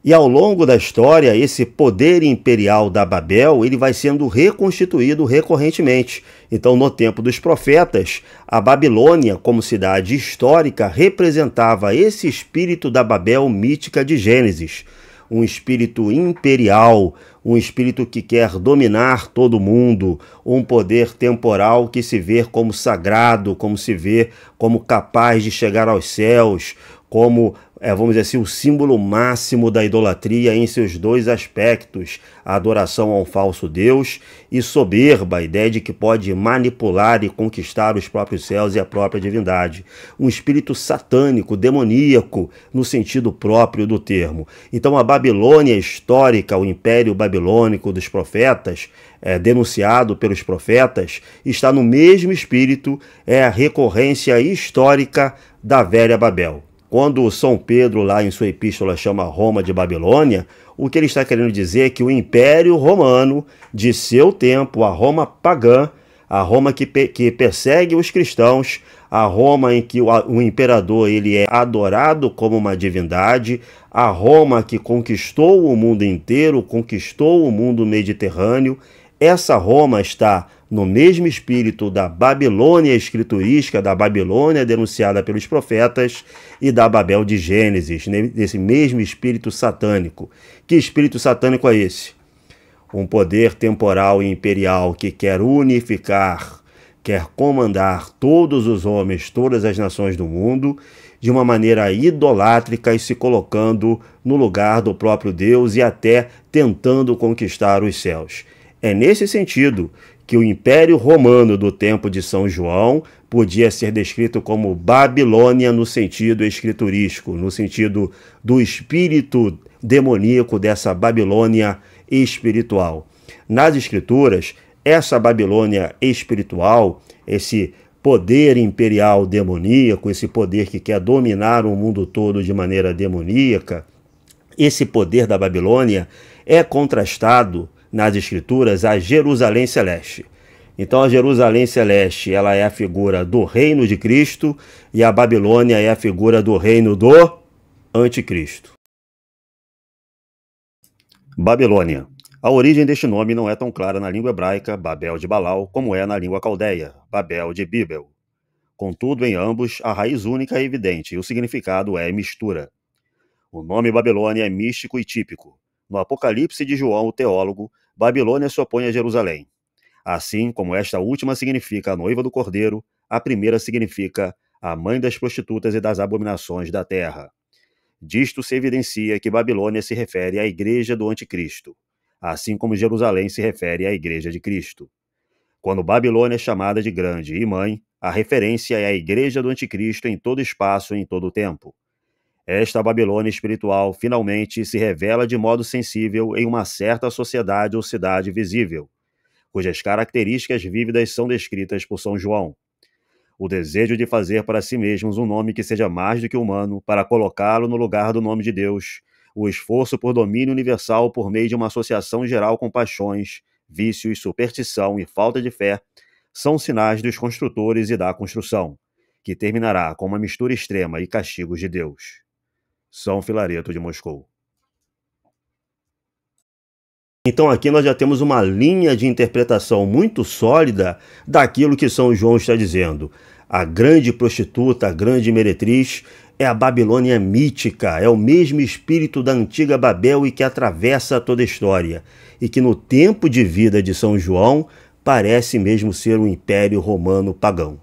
E ao longo da história, esse poder imperial da Babel, ele vai sendo reconstituído recorrentemente. Então, no tempo dos profetas, a Babilônia, como cidade histórica, representava esse espírito da Babel mítica de Gênesis. Um espírito imperial, um espírito que quer dominar todo mundo, um poder temporal que se vê como sagrado, como se vê como capaz de chegar aos céus, como, vamos dizer assim, o símbolo máximo da idolatria em seus dois aspectos, a adoração a um falso Deus e soberba, a ideia de que pode manipular e conquistar os próprios céus e a própria divindade. Um espírito satânico, demoníaco, no sentido próprio do termo. Então a Babilônia histórica, o Império Babilônico dos profetas, denunciado pelos profetas, está no mesmo espírito, é a recorrência histórica da velha Babel. Quando São Pedro, lá em sua epístola, chama Roma de Babilônia, o que ele está querendo dizer é que o Império Romano, de seu tempo, a Roma pagã, a Roma que persegue os cristãos, a Roma em que o imperador ele é adorado como uma divindade, a Roma que conquistou o mundo inteiro, conquistou o mundo mediterrâneo, essa Roma está no mesmo espírito da Babilônia escriturística, da Babilônia denunciada pelos profetas e da Babel de Gênesis, nesse mesmo espírito satânico. Que espírito satânico é esse? Um poder temporal e imperial que quer unificar, quer comandar todos os homens, todas as nações do mundo, de uma maneira idolátrica e se colocando no lugar do próprio Deus e até tentando conquistar os céus. É nesse sentido que o Império Romano do tempo de São João podia ser descrito como Babilônia no sentido escriturístico, no sentido do espírito demoníaco dessa Babilônia espiritual. Nas Escrituras, essa Babilônia espiritual, esse poder imperial demoníaco, esse poder que quer dominar o mundo todo de maneira demoníaca, esse poder da Babilônia é contrastado nas Escrituras a Jerusalém Celeste. Então a Jerusalém Celeste ela é a figura do reino de Cristo e a Babilônia é a figura do reino do Anticristo. Babilônia. A origem deste nome não é tão clara na língua hebraica, Babel de Baal, como é na língua caldeia, Babel de Bíbel. Contudo, em ambos, a raiz única é evidente e o significado é mistura. O nome Babilônia é místico e típico. No Apocalipse de João, o teólogo, Babilônia se opõe a Jerusalém. Assim como esta última significa a noiva do Cordeiro, a primeira significa a mãe das prostitutas e das abominações da terra. Disto se evidencia que Babilônia se refere à igreja do Anticristo, assim como Jerusalém se refere à igreja de Cristo. Quando Babilônia é chamada de grande e mãe, a referência é à igreja do Anticristo em todo espaço e em todo tempo. Esta Babilônia espiritual finalmente se revela de modo sensível em uma certa sociedade ou cidade visível, cujas características vívidas são descritas por São João. O desejo de fazer para si mesmos um nome que seja mais do que humano, para colocá-lo no lugar do nome de Deus, o esforço por domínio universal por meio de uma associação geral com paixões, vícios, superstição e falta de fé, são sinais dos construtores e da construção, que terminará com uma mistura extrema e castigos de Deus. São Filareto de Moscou. Então aqui nós já temos uma linha de interpretação muito sólida daquilo que São João está dizendo. A grande prostituta, a grande meretriz, é a Babilônia mítica, é o mesmo espírito da antiga Babel e que atravessa toda a história, e que no tempo de vida de São João parece mesmo ser um império romano pagão.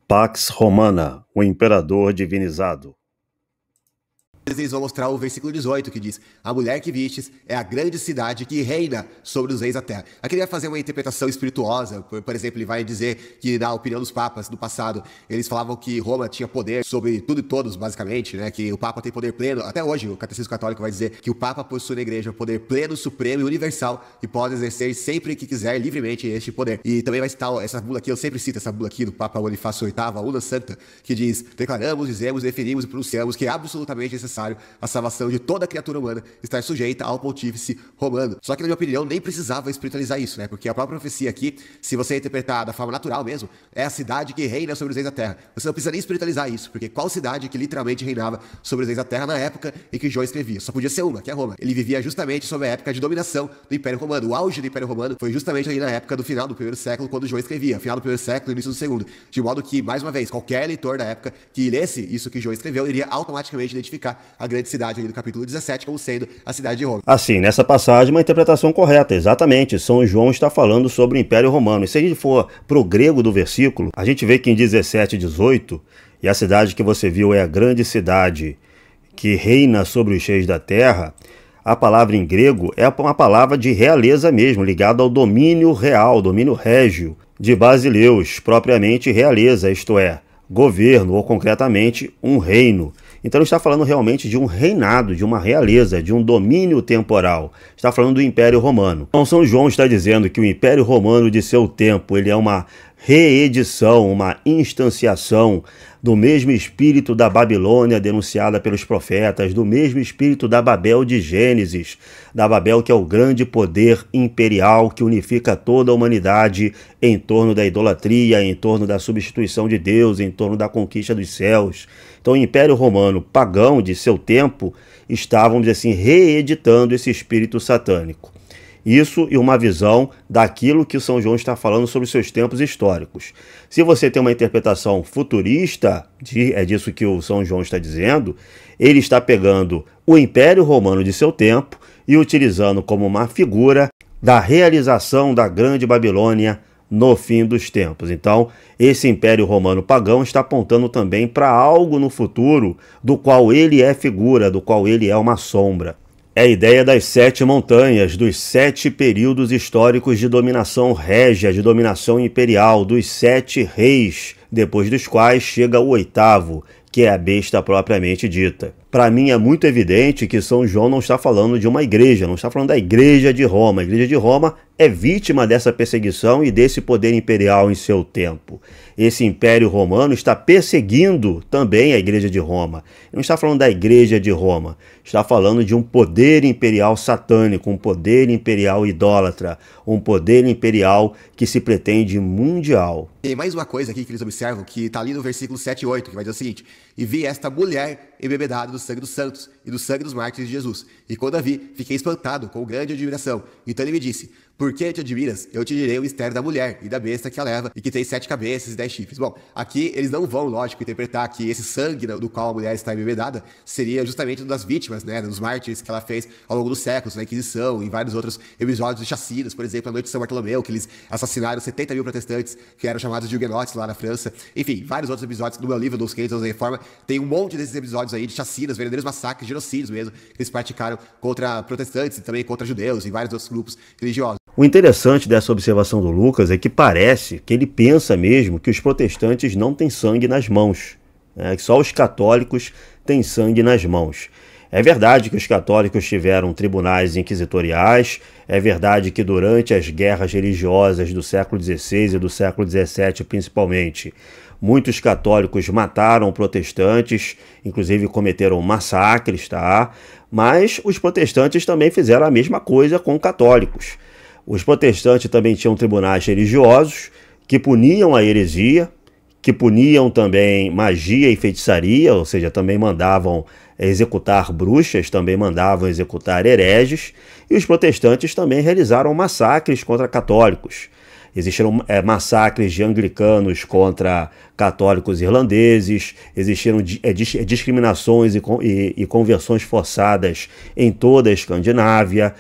Pax Romana, o imperador divinizado. Eles vão mostrar o versículo 18, que diz: a mulher que vistes é a grande cidade que reina sobre os reis da terra. Aqui ele vai fazer uma interpretação espirituosa. Por exemplo, ele vai dizer que, na opinião dos papas do passado, eles falavam que Roma tinha poder sobre tudo e todos, basicamente, né? Que o Papa tem poder pleno. Até hoje, o Catecismo Católico vai dizer que o Papa possui na igreja poder pleno, supremo e universal, e pode exercer sempre que quiser, livremente, este poder. E também vai citar essa bula aqui, eu sempre cito essa bula aqui do Papa Bonifácio VIII, a Una Santa, que diz: declaramos, dizemos, definimos e pronunciamos que é absolutamente necessário a salvação de toda criatura humana estar sujeita ao pontífice romano. Só que, na minha opinião, nem precisava espiritualizar isso, né? Porque a própria profecia aqui, se você interpretar da forma natural mesmo, é a cidade que reina sobre os reis da terra. Você não precisa nem espiritualizar isso, porque qual cidade que literalmente reinava sobre os reis da terra na época em que João escrevia? Só podia ser uma, que é Roma. Ele vivia justamente sob a época de dominação do Império Romano. O auge do Império Romano foi justamente ali na época do final do primeiro século, quando João escrevia, final do primeiro século e início do segundo. De modo que, mais uma vez, qualquer leitor da época que lesse isso que João escreveu iria automaticamente identificar a grande cidade ali do capítulo 17 como sendo a cidade de Roma. Assim, nessa passagem, uma interpretação correta, exatamente. São João está falando sobre o Império Romano. E se a gente for para o grego do versículo, a gente vê que em 17 e 18, e a cidade que você viu é a grande cidade que reina sobre os reis da terra, a palavra em grego é uma palavra de realeza mesmo, ligada ao domínio real, domínio régio, de Basileus, propriamente realeza, isto é, governo, ou concretamente um reino. Então ele está falando realmente de um reinado, de uma realeza, de um domínio temporal. Está falando do Império Romano. Então São João está dizendo que o Império Romano de seu tempo, ele é uma reedição, uma instanciação do mesmo espírito da Babilônia denunciada pelos profetas, do mesmo espírito da Babel de Gênesis, da Babel que é o grande poder imperial que unifica toda a humanidade em torno da idolatria, em torno da substituição de Deus, em torno da conquista dos céus. Então o Império Romano pagão de seu tempo estava, vamos dizer assim, reeditando esse espírito satânico. Isso e uma visão daquilo que São João está falando sobre os seus tempos históricos. Se você tem uma interpretação futurista, é disso que o São João está dizendo, ele está pegando o Império Romano de seu tempo e utilizando como uma figura da realização da Grande Babilônia no fim dos tempos. Então, esse Império Romano pagão está apontando também para algo no futuro do qual ele é figura, do qual ele é uma sombra. É a ideia das 7 montanhas, dos 7 períodos históricos de dominação régia, de dominação imperial, dos 7 reis, depois dos quais chega o 8º, que é a besta propriamente dita. Para mim é muito evidente que São João não está falando de uma igreja, não está falando da Igreja de Roma. A Igreja de Roma é vítima dessa perseguição e desse poder imperial em seu tempo. Esse Império Romano está perseguindo também a Igreja de Roma. Não está falando da Igreja de Roma, está falando de um poder imperial satânico, um poder imperial idólatra, um poder imperial que se pretende mundial. Tem mais uma coisa aqui que eles observam, que está ali no versículo 7 e 8, que vai dizer o seguinte: e vi esta mulher embebedada do sangue dos santos e do sangue dos mártires de Jesus. E quando a vi, fiquei espantado, com grande admiração. Então ele me disse: por que te admiras? Eu te direi o mistério da mulher e da besta que a leva e que tem 7 cabeças e 10 chifres. Bom, aqui eles não vão, lógico, interpretar que esse sangue do qual a mulher está embebedada seria justamente das vítimas, né, dos mártires que ela fez ao longo dos séculos, na Inquisição, em vários outros episódios de chacinas, por exemplo, a Noite de São Bartolomeu, que eles assassinaram 70 mil protestantes que eram chamados de huguenotes lá na França. Enfim, vários outros episódios no meu livro, dos 500 anos da Reforma, tem um monte desses episódios aí de chacinas, verdadeiros massacres, genocídios mesmo, que eles praticaram contra protestantes e também contra judeus e vários outros grupos religiosos. O interessante dessa observação do Lucas é que parece que ele pensa mesmo que os protestantes não têm sangue nas mãos, né? Que só os católicos têm sangue nas mãos. É verdade que os católicos tiveram tribunais inquisitoriais, é verdade que durante as guerras religiosas do século XVI e do século XVII principalmente, muitos católicos mataram protestantes, inclusive cometeram massacres, tá? Mas os protestantes também fizeram a mesma coisa com católicos. Os protestantes também tinham tribunais religiosos que puniam a heresia, que puniam também magia e feitiçaria, ou seja, também mandavam executar bruxas, também mandavam executar hereges, e os protestantes também realizaram massacres contra católicos. Existiram massacres de anglicanos contra católicos irlandeses, existiram discriminações e conversões forçadas em toda a Escandinávia,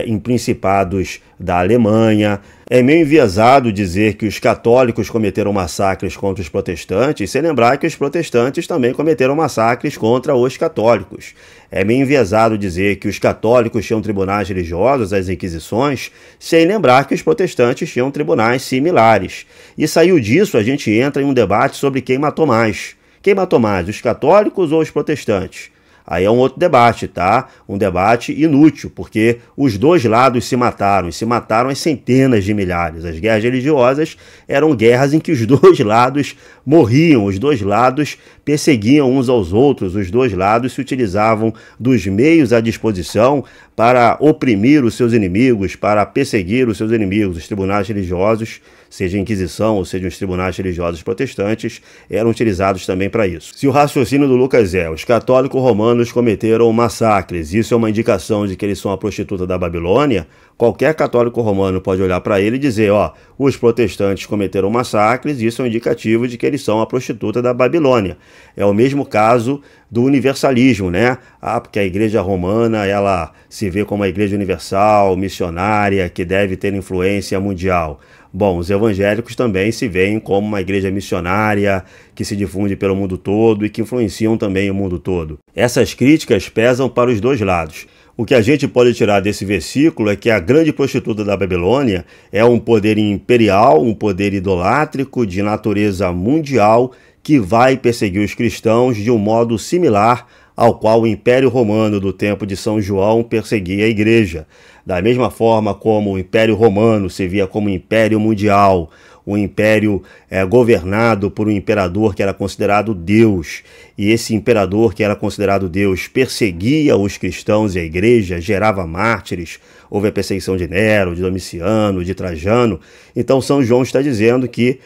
em principados da Alemanha. É meio enviesado dizer que os católicos cometeram massacres contra os protestantes, sem lembrar que os protestantes também cometeram massacres contra os católicos. É meio enviesado dizer que os católicos tinham tribunais religiosos, as inquisições, sem lembrar que os protestantes tinham tribunais similares. E saiu disso, a gente entra em um debate sobre quem matou mais. Quem matou mais, os católicos ou os protestantes? Aí é um outro debate, tá? Um debate inútil, porque os dois lados se mataram, e se mataram as centenas de milhares. As guerras religiosas eram guerras em que os dois lados morriam, os dois lados perseguiam uns aos outros, os dois lados se utilizavam dos meios à disposição para oprimir os seus inimigos, para perseguir os seus inimigos. Os tribunais religiosos, seja a Inquisição ou seja os tribunais religiosos protestantes, eram utilizados também para isso. Se o raciocínio do Lucas os católicos romanos cometeram massacres, isso é uma indicação de que eles são a prostituta da Babilônia, qualquer católico romano pode olhar para ele e dizer, os protestantes cometeram massacres, isso é um indicativo de que eles são a prostituta da Babilônia. É o mesmo caso do universalismo, né? Porque a igreja romana, ela se vê como uma igreja universal, missionária, que deve ter influência mundial. Bom, os evangélicos também se veem como uma igreja missionária, que se difunde pelo mundo todo e que influenciam também o mundo todo. Essas críticas pesam para os dois lados. O que a gente pode tirar desse versículo é que a grande prostituta da Babilônia é um poder imperial, um poder idolátrico de natureza mundial que vai perseguir os cristãos de um modo similar ao qual o Império Romano do tempo de São João perseguia a igreja. Da mesma forma como o Império Romano se via como império mundial, um império governado por um imperador que era considerado Deus, e esse imperador que era considerado Deus perseguia os cristãos e a igreja, gerava mártires, houve a perseguição de Nero, de Domiciano, de Trajano. Então São João está dizendo que,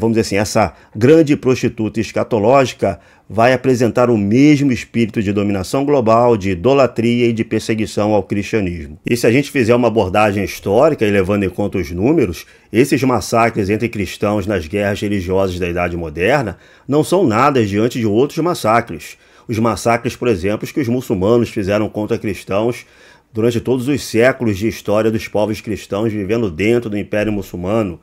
vamos dizer assim, essa grande prostituta escatológica vai apresentar o mesmo espírito de dominação global, de idolatria e de perseguição ao cristianismo. E se a gente fizer uma abordagem histórica e levando em conta os números, esses massacres entre cristãos nas guerras religiosas da Idade Moderna não são nada diante de outros massacres. Os massacres, por exemplo, que os muçulmanos fizeram contra cristãos durante todos os séculos de história dos povos cristãos vivendo dentro do Império Muçulmano.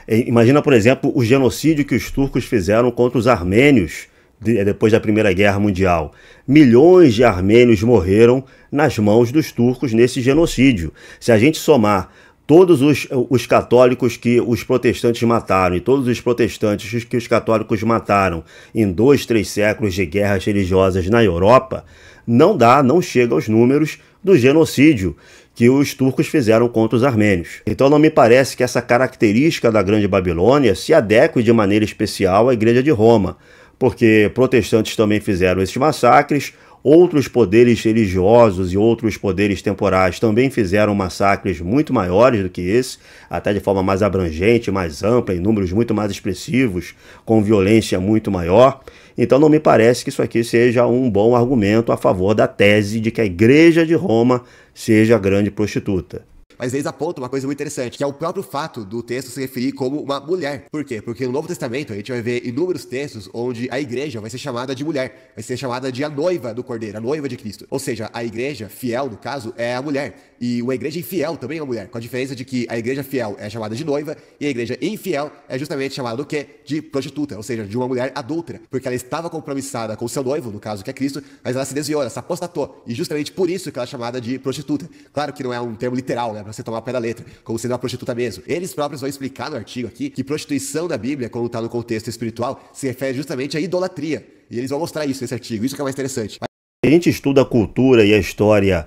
Imagina, por exemplo, o genocídio que os turcos fizeram contra os armênios depois da Primeira Guerra Mundial. Milhões de armênios morreram nas mãos dos turcos nesse genocídio. Se a gente somar todos os católicos que os protestantes mataram e todos os protestantes que os católicos mataram em 2, 3 séculos de guerras religiosas na Europa, não chega aos números do genocídio que os turcos fizeram contra os armênios. Então não me parece que essa característica da Grande Babilônia se adeque de maneira especial à Igreja de Roma, porque protestantes também fizeram esses massacres, outros poderes religiosos e outros poderes temporais também fizeram massacres muito maiores do que esse, até de forma mais abrangente, mais ampla, em números muito mais expressivos, com violência muito maior. Então não me parece que isso aqui seja um bom argumento a favor da tese de que a Igreja de Roma seja a grande prostituta. Mas eles apontam uma coisa muito interessante, que é o próprio fato do texto se referir como uma mulher. Por quê? Porque no Novo Testamento a gente vai ver inúmeros textos onde a igreja vai ser chamada de mulher, vai ser chamada de a noiva do Cordeiro, a noiva de Cristo. Ou seja, a igreja fiel, no caso, é a mulher. E uma igreja infiel também é uma mulher, com a diferença de que a igreja fiel é chamada de noiva e a igreja infiel é justamente chamada do quê? De prostituta, ou seja, de uma mulher adúltera. Porque ela estava compromissada com o seu noivo, no caso que é Cristo, mas ela se desviou, ela se apostatou. E justamente por isso que ela é chamada de prostituta. Claro que não é um termo literal, né? Pra você tomar o pé da letra, como sendo uma prostituta mesmo. Eles próprios vão explicar no artigo aqui que prostituição da Bíblia, quando está no contexto espiritual, se refere justamente à idolatria. E eles vão mostrar isso nesse artigo, isso que é mais interessante. A gente estuda a cultura e a história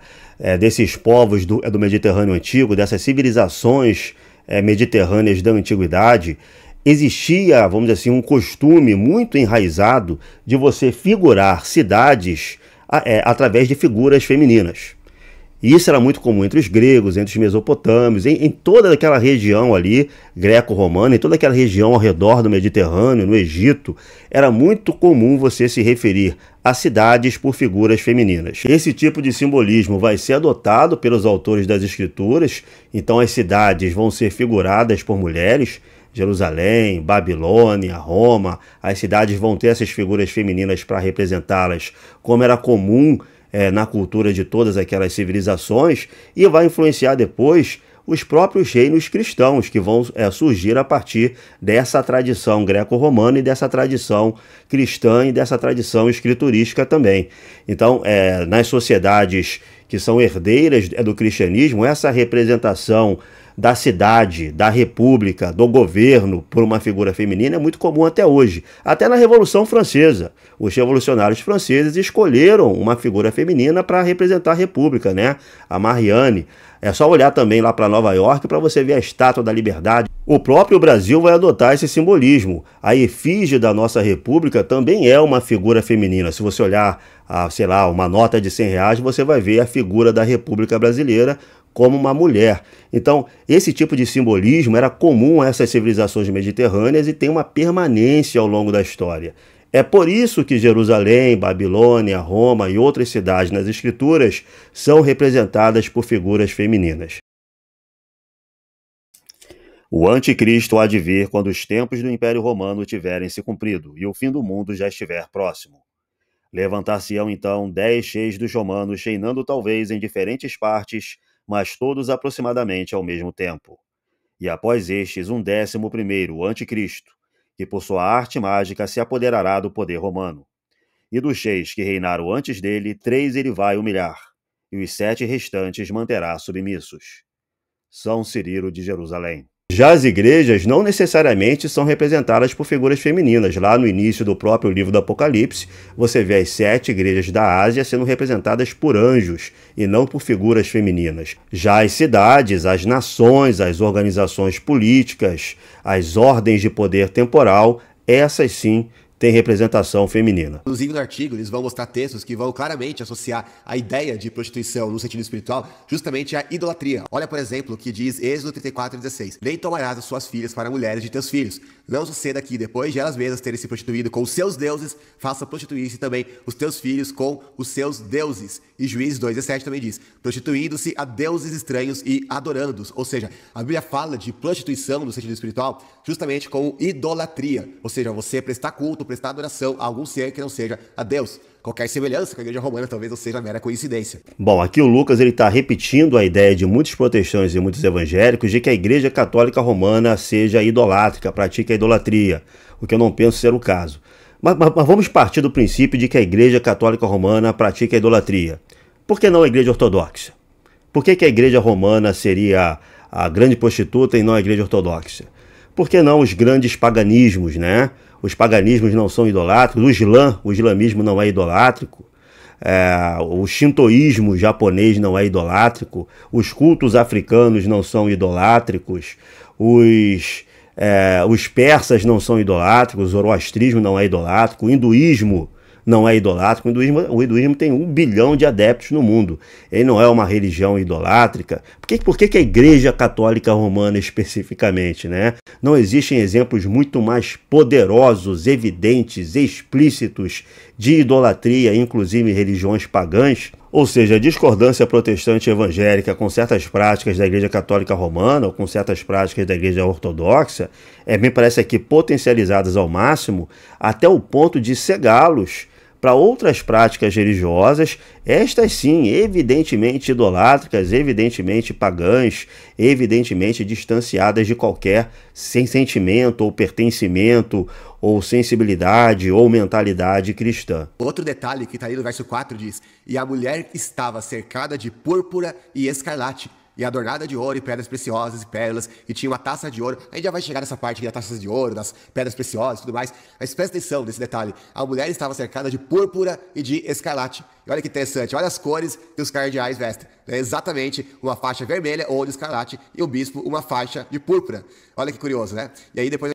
desses povos do Mediterrâneo Antigo, dessas civilizações mediterrâneas da Antiguidade. Existia, vamos dizer assim, um costume muito enraizado de você figurar cidades através de figuras femininas. E isso era muito comum entre os gregos, entre os mesopotâmios, em toda aquela região ali, greco-romana, em toda aquela região ao redor do Mediterrâneo, no Egito, era muito comum você se referir a cidades por figuras femininas. Esse tipo de simbolismo vai ser adotado pelos autores das Escrituras, então as cidades vão ser figuradas por mulheres. Jerusalém, Babilônia, Roma, as cidades vão ter essas figuras femininas para representá-las, como era comum na cultura de todas aquelas civilizações, e vai influenciar depois os próprios reinos cristãos que vão surgir a partir dessa tradição greco-romana e dessa tradição cristã e dessa tradição escriturística também. Então, nas sociedades que são herdeiras do cristianismo, essa representação da cidade, da república, do governo por uma figura feminina é muito comum até hoje. Até na Revolução Francesa, os revolucionários franceses escolheram uma figura feminina para representar a república, né? A Marianne. É só olhar também lá para Nova York para você ver a Estátua da Liberdade. O próprio Brasil vai adotar esse simbolismo. A efígie da nossa república também é uma figura feminina. Se você olhar, sei lá, uma nota de R$100, você vai ver a figura da República Brasileira como uma mulher. Então, esse tipo de simbolismo era comum a essas civilizações mediterrâneas e tem uma permanência ao longo da história. É por isso que Jerusalém, Babilônia, Roma e outras cidades nas Escrituras são representadas por figuras femininas. O anticristo há de vir quando os tempos do Império Romano tiverem se cumprido e o fim do mundo já estiver próximo. Levantar-se-ão então 10 reis dos romanos, reinando talvez em diferentes partes, mas todos aproximadamente ao mesmo tempo. E após estes 11º, o anticristo, que por sua arte mágica se apoderará do poder romano. E dos 6 que reinaram antes dele, 3 ele vai humilhar, e os 7 restantes manterá submissos. São Cirilo de Jerusalém. Já as igrejas não necessariamente são representadas por figuras femininas. Lá no início do próprio livro do Apocalipse, você vê as 7 igrejas da Ásia sendo representadas por anjos e não por figuras femininas. Já as cidades, as nações, as organizações políticas, as ordens de poder temporal, essas sim têm representação feminina. Inclusive no artigo eles vão mostrar textos que vão claramente associar a ideia de prostituição no sentido espiritual justamente à idolatria. Olha, por exemplo, o que diz Êxodo 34:16. Nem tomarás as suas filhas para mulheres de teus filhos. Não suceda que depois de elas mesmas terem se prostituído com os seus deuses, faça prostituir-se também os teus filhos com os seus deuses. E Juízes 2:17 também diz, prostituindo-se a deuses estranhos e adorando-os. Ou seja, a Bíblia fala de prostituição no sentido espiritual justamente como idolatria. Ou seja, você prestar culto, prestar adoração a algum ser que não seja a Deus. Qualquer semelhança com a igreja romana talvez não seja mera coincidência. Bom, aqui o Lucas está repetindo a ideia de muitos protestantes e muitos evangélicos de que a igreja católica romana seja idolátrica, pratique a idolatria, o que eu não penso ser o caso. Mas vamos partir do princípio de que a igreja católica romana pratica a idolatria. Por que não a igreja ortodoxa? Por que a igreja romana seria a grande prostituta e não a igreja ortodoxa? Por que não os grandes paganismos, né? Os paganismos não são idolátricos, o islamismo não é idolátrico, o shintoísmo japonês não é idolátrico, os cultos africanos não são idolátricos, os persas não são idolátricos, o zoroastrismo não é idolátrico, o hinduísmo não é idolátrico. O hinduísmo tem 1 bilhão de adeptos no mundo. Ele não é uma religião idolátrica. Por que a Igreja Católica Romana especificamente, né? Não existem exemplos muito mais poderosos, evidentes, explícitos de idolatria, inclusive em religiões pagãs? Ou seja, a discordância protestante evangélica com certas práticas da Igreja Católica Romana ou com certas práticas da Igreja Ortodoxa me parece aqui potencializadas ao máximo até o ponto de cegá-los para outras práticas religiosas, estas sim, evidentemente idolátricas, evidentemente pagãs, evidentemente distanciadas de qualquer sentimento ou pertencimento ou sensibilidade ou mentalidade cristã. Outro detalhe que está aí no verso 4 diz, e a mulher estava cercada de púrpura e escarlate, e adornada de ouro e pedras preciosas e pérolas, e tinha uma taça de ouro. A gente já vai chegar nessa parte aqui das taças de ouro, das pedras preciosas e tudo mais, mas presta atenção nesse detalhe. A mulher estava cercada de púrpura e de escarlate. E olha que interessante, olha as cores que os cardeais vestem. É exatamente uma faixa vermelha ou de escarlate, e o bispo uma faixa de púrpura. Olha que curioso, né? E aí depois...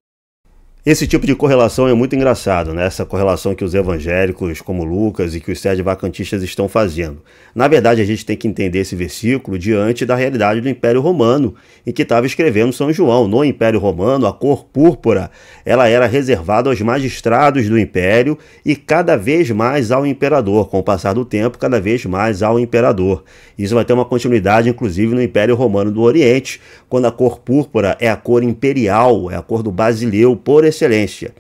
Esse tipo de correlação é muito engraçado, né? Essa correlação que os evangélicos, como Lucas e que os sede-vacantistas estão fazendo. Na verdade, a gente tem que entender esse versículo diante da realidade do Império Romano, em que estava escrevendo São João. No Império Romano, a cor púrpura ela era reservada aos magistrados do Império e cada vez mais ao imperador. Com o passar do tempo, cada vez mais ao imperador. Isso vai ter uma continuidade, inclusive, no Império Romano do Oriente, quando a cor púrpura é a cor imperial, é a cor do basileu por excelência.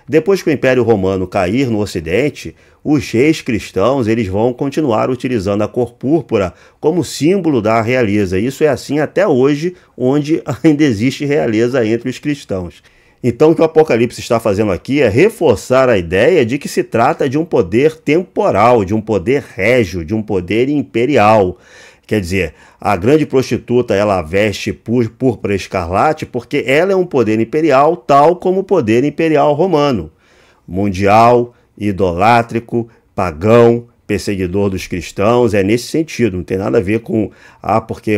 Depois que o Império Romano cair no Ocidente, os reis cristãos eles vão continuar utilizando a cor púrpura como símbolo da realeza. Isso é assim até hoje, onde ainda existe realeza entre os cristãos. Então o que o Apocalipse está fazendo aqui é reforçar a ideia de que se trata de um poder temporal, de um poder régio, de um poder imperial. Quer dizer, a grande prostituta ela veste púrpura escarlate porque ela é um poder imperial tal como o poder imperial romano. Mundial, idolátrico, pagão, perseguidor dos cristãos, é nesse sentido, não tem nada a ver com, porque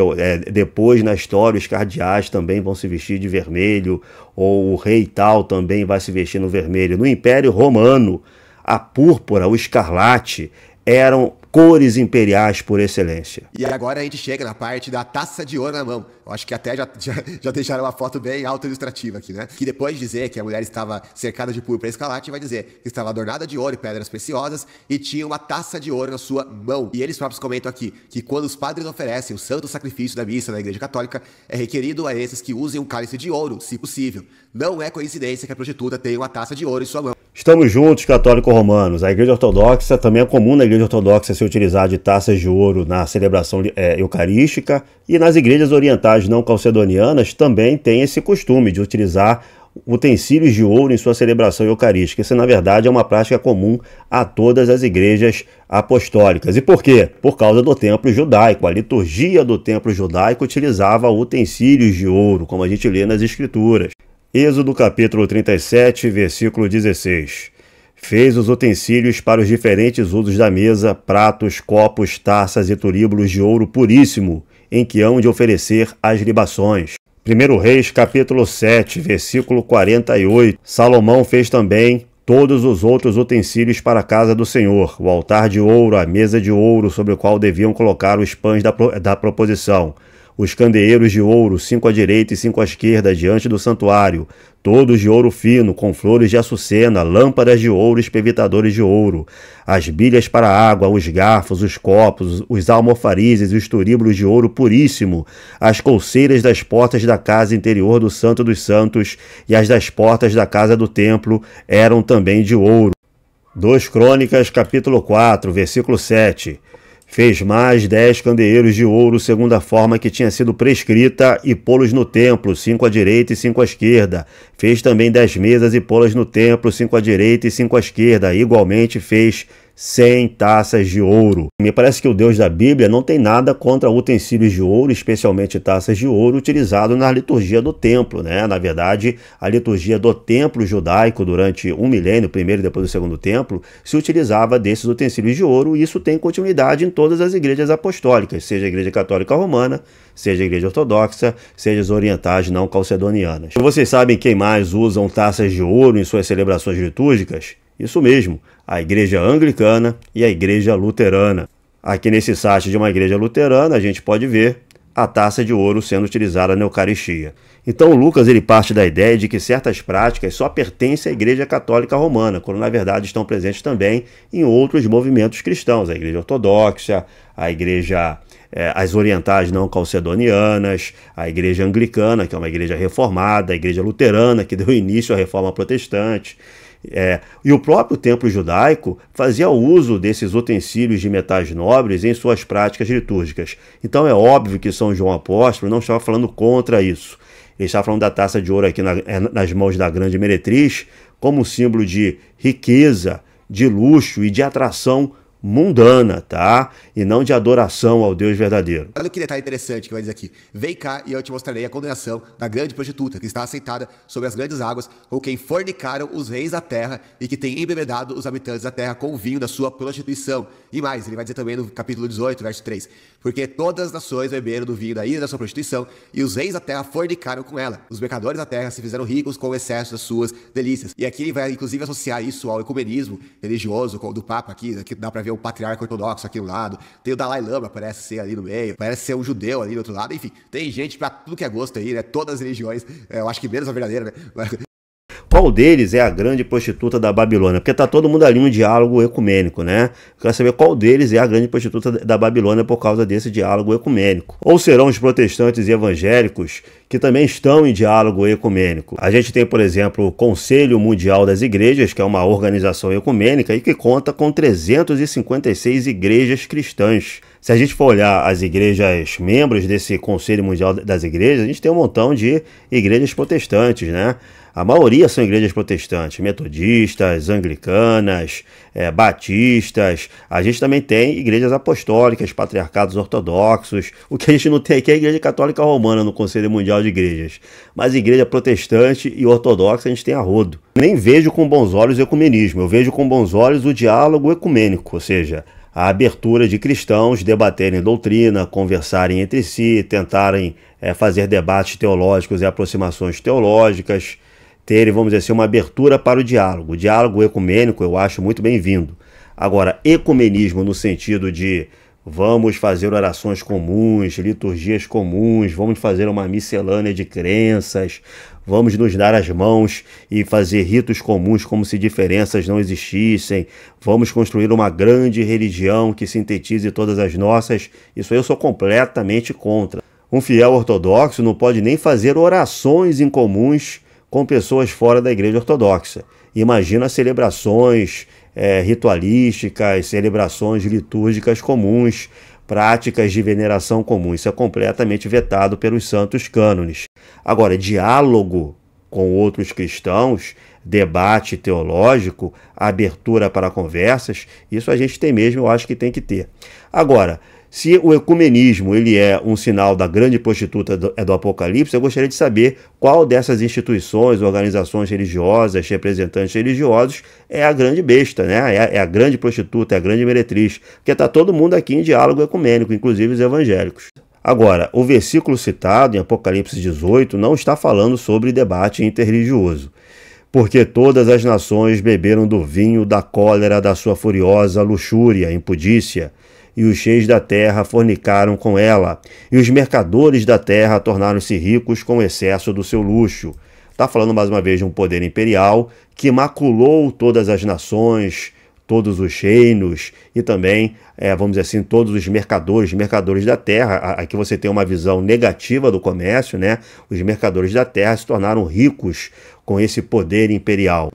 depois na história os cardeais também vão se vestir de vermelho, ou o rei tal também vai se vestir no vermelho. No Império Romano, a púrpura, o escarlate, eram cores imperiais por excelência. E agora a gente chega na parte da taça de ouro na mão. Eu acho que até já deixaram uma foto bem auto-ilustrativa aqui, né? Que depois de dizer que a mulher estava cercada de púrpura escarlate, vai dizer que estava adornada de ouro e pedras preciosas e tinha uma taça de ouro na sua mão. E eles próprios comentam aqui que quando os padres oferecem o santo sacrifício da missa na Igreja Católica, é requerido a esses que usem um cálice de ouro, se possível. Não é coincidência que a prostituta tenha uma taça de ouro em sua mão. Estamos juntos, católico-romanos. A Igreja Ortodoxa, também é comum na Igreja Ortodoxa se utilizar de taças de ouro na celebração eucarística, e nas igrejas orientais não calcedonianas também tem esse costume de utilizar utensílios de ouro em sua celebração eucarística. Isso, na verdade, é uma prática comum a todas as igrejas apostólicas. E por quê? Por causa do templo judaico. A liturgia do templo judaico utilizava utensílios de ouro, como a gente lê nas Escrituras. Êxodo capítulo 37, versículo 16. Fez os utensílios para os diferentes usos da mesa, pratos, copos, taças e turíbulos de ouro puríssimo, em que hão de oferecer as libações. 1 Reis capítulo 7, versículo 48. Salomão fez também todos os outros utensílios para a casa do Senhor, o altar de ouro, a mesa de ouro sobre o qual deviam colocar os pães da proposição, os candeeiros de ouro, 5 à direita e 5 à esquerda, diante do santuário, todos de ouro fino, com flores de açucena, lâmpadas de ouro, espevitadores de ouro, as bilhas para a água, os garfos, os copos, os almofarizes e os turíbulos de ouro puríssimo, as colseiras das portas da casa interior do Santo dos Santos e as das portas da casa do templo eram também de ouro. 2 Crônicas, capítulo 4, versículo 7. Fez mais 10 candeeiros de ouro, segundo a forma que tinha sido prescrita, e pô-los no templo, 5 à direita e 5 à esquerda. Fez também 10 mesas e pô-las no templo, 5 à direita e 5 à esquerda. Igualmente fez 100 taças de ouro. Me parece que o Deus da Bíblia não tem nada contra utensílios de ouro, especialmente taças de ouro, utilizado na liturgia do templo, né? Na verdade, a liturgia do templo judaico, durante um milênio, primeiro e depois do segundo templo, se utilizava desses utensílios de ouro, e isso tem continuidade em todas as igrejas apostólicas, seja a Igreja Católica Romana, seja a Igreja Ortodoxa, seja as orientais não calcedonianas. Vocês sabem quem mais usam taças de ouro em suas celebrações litúrgicas? Isso mesmo, a Igreja Anglicana e a Igreja Luterana. Aqui nesse site de uma igreja luterana a gente pode ver a taça de ouro sendo utilizada na Eucaristia. Então Lucas ele parte da ideia de que certas práticas só pertencem à Igreja Católica Romana, quando na verdade estão presentes também em outros movimentos cristãos, a Igreja Ortodoxa, a Igreja as orientais não calcedonianas, a Igreja Anglicana, que é uma igreja reformada, a Igreja Luterana, que deu início à Reforma Protestante. E o próprio templo judaico fazia uso desses utensílios de metais nobres em suas práticas litúrgicas. Então é óbvio que São João Apóstolo não estava falando contra isso. Ele está falando da taça de ouro aqui nas mãos da grande meretriz como símbolo de riqueza, de luxo e de atração mundana, tá? E não de adoração ao Deus verdadeiro. Olha que detalhe interessante que vai dizer aqui. Vem cá e eu te mostrarei a condenação da grande prostituta, que está assentada sobre as grandes águas, com quem fornicaram os reis da terra e que tem embebedado os habitantes da terra com o vinho da sua prostituição. E mais, ele vai dizer também no capítulo 18, verso 3. Porque todas as nações beberam do vinho da ira da sua prostituição e os reis da terra fornicaram com ela. Os mercadores da terra se fizeram ricos com o excesso das suas delícias. E aqui ele vai inclusive associar isso ao ecumenismo religioso do Papa aqui dá pra ver o patriarca ortodoxo aqui no lado, tem o Dalai Lama, parece ser ali no meio, parece ser um judeu ali do outro lado, enfim, tem gente pra tudo que é gosto aí, né, todas as religiões, eu acho que menos a verdadeira, né. Qual deles é a grande prostituta da Babilônia? Porque tá todo mundo ali em um diálogo ecumênico, né? Eu quero saber qual deles é a grande prostituta da Babilônia por causa desse diálogo ecumênico. Ou serão os protestantes e evangélicos que também estão em diálogo ecumênico? A gente tem, por exemplo, o Conselho Mundial das Igrejas, que é uma organização ecumênica e que conta com 356 igrejas cristãs. Se a gente for olhar as igrejas membros desse Conselho Mundial das Igrejas, a gente tem um montão de igrejas protestantes, né? A maioria são igrejas protestantes, metodistas, anglicanas, batistas. A gente também tem igrejas apostólicas, patriarcados ortodoxos. O que a gente não tem aqui é a Igreja Católica Romana no Conselho Mundial de Igrejas. Mas igreja protestante e ortodoxa a gente tem a rodo. Nem vejo com bons olhos o ecumenismo, eu vejo com bons olhos o diálogo ecumênico, ou seja, a abertura de cristãos debaterem doutrina, conversarem entre si, tentarem fazer debates teológicos e aproximações teológicas, terem, vamos dizer assim, uma abertura para o diálogo. O diálogo ecumênico eu acho muito bem-vindo. Agora, ecumenismo no sentido de vamos fazer orações comuns, liturgias comuns, vamos fazer uma miscelânea de crenças, vamos nos dar as mãos e fazer ritos comuns como se diferenças não existissem, vamos construir uma grande religião que sintetize todas as nossas. Isso aí eu sou completamente contra. Um fiel ortodoxo não pode nem fazer orações incomuns com pessoas fora da igreja ortodoxa. Imagina celebrações ritualísticas, celebrações litúrgicas comuns, práticas de veneração comum. Isso é completamente vetado pelos santos cânones. Agora, diálogo com outros cristãos, debate teológico, abertura para conversas, isso a gente tem mesmo, eu acho que tem que ter. Agora, se o ecumenismo ele é um sinal da grande prostituta do Apocalipse, eu gostaria de saber qual dessas instituições, organizações religiosas, representantes religiosos é a grande besta, né? É a grande prostituta, é a grande meretriz, porque está todo mundo aqui em diálogo ecumênico, inclusive os evangélicos. Agora, o versículo citado em Apocalipse 18 não está falando sobre debate interreligioso, porque todas as nações beberam do vinho da cólera da sua furiosa luxúria, impudícia, e os cheios da terra fornicaram com ela, e os mercadores da terra tornaram-se ricos com o excesso do seu luxo. Está falando mais uma vez de um poder imperial que maculou todas as nações, todos os reinos e também, vamos dizer assim, todos os mercadores da terra. Aqui você tem uma visão negativa do comércio, né? Os mercadores da terra se tornaram ricos com esse poder imperial.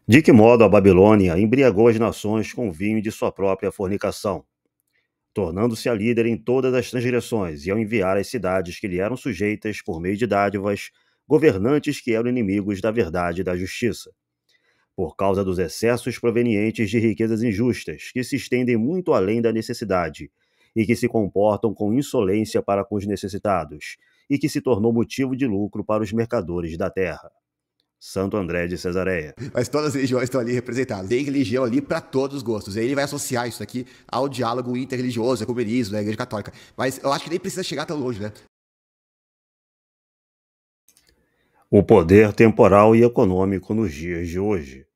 De que modo a Babilônia embriagou as nações com o vinho de sua própria fornicação, tornando-se a líder em todas as transgressões, e ao enviar às cidades que lhe eram sujeitas por meio de dádivas, governantes que eram inimigos da verdade e da justiça. Por causa dos excessos provenientes de riquezas injustas, que se estendem muito além da necessidade, e que se comportam com insolência para com os necessitados, e que se tornou motivo de lucro para os mercadores da terra. Santo André de Cesareia. Mas todas as religiões estão ali representadas. Tem religião ali para todos os gostos. E aí ele vai associar isso aqui ao diálogo interreligioso, ecumenismo, da Igreja Católica. Mas eu acho que nem precisa chegar tão longe, né? O poder temporal e econômico nos dias de hoje.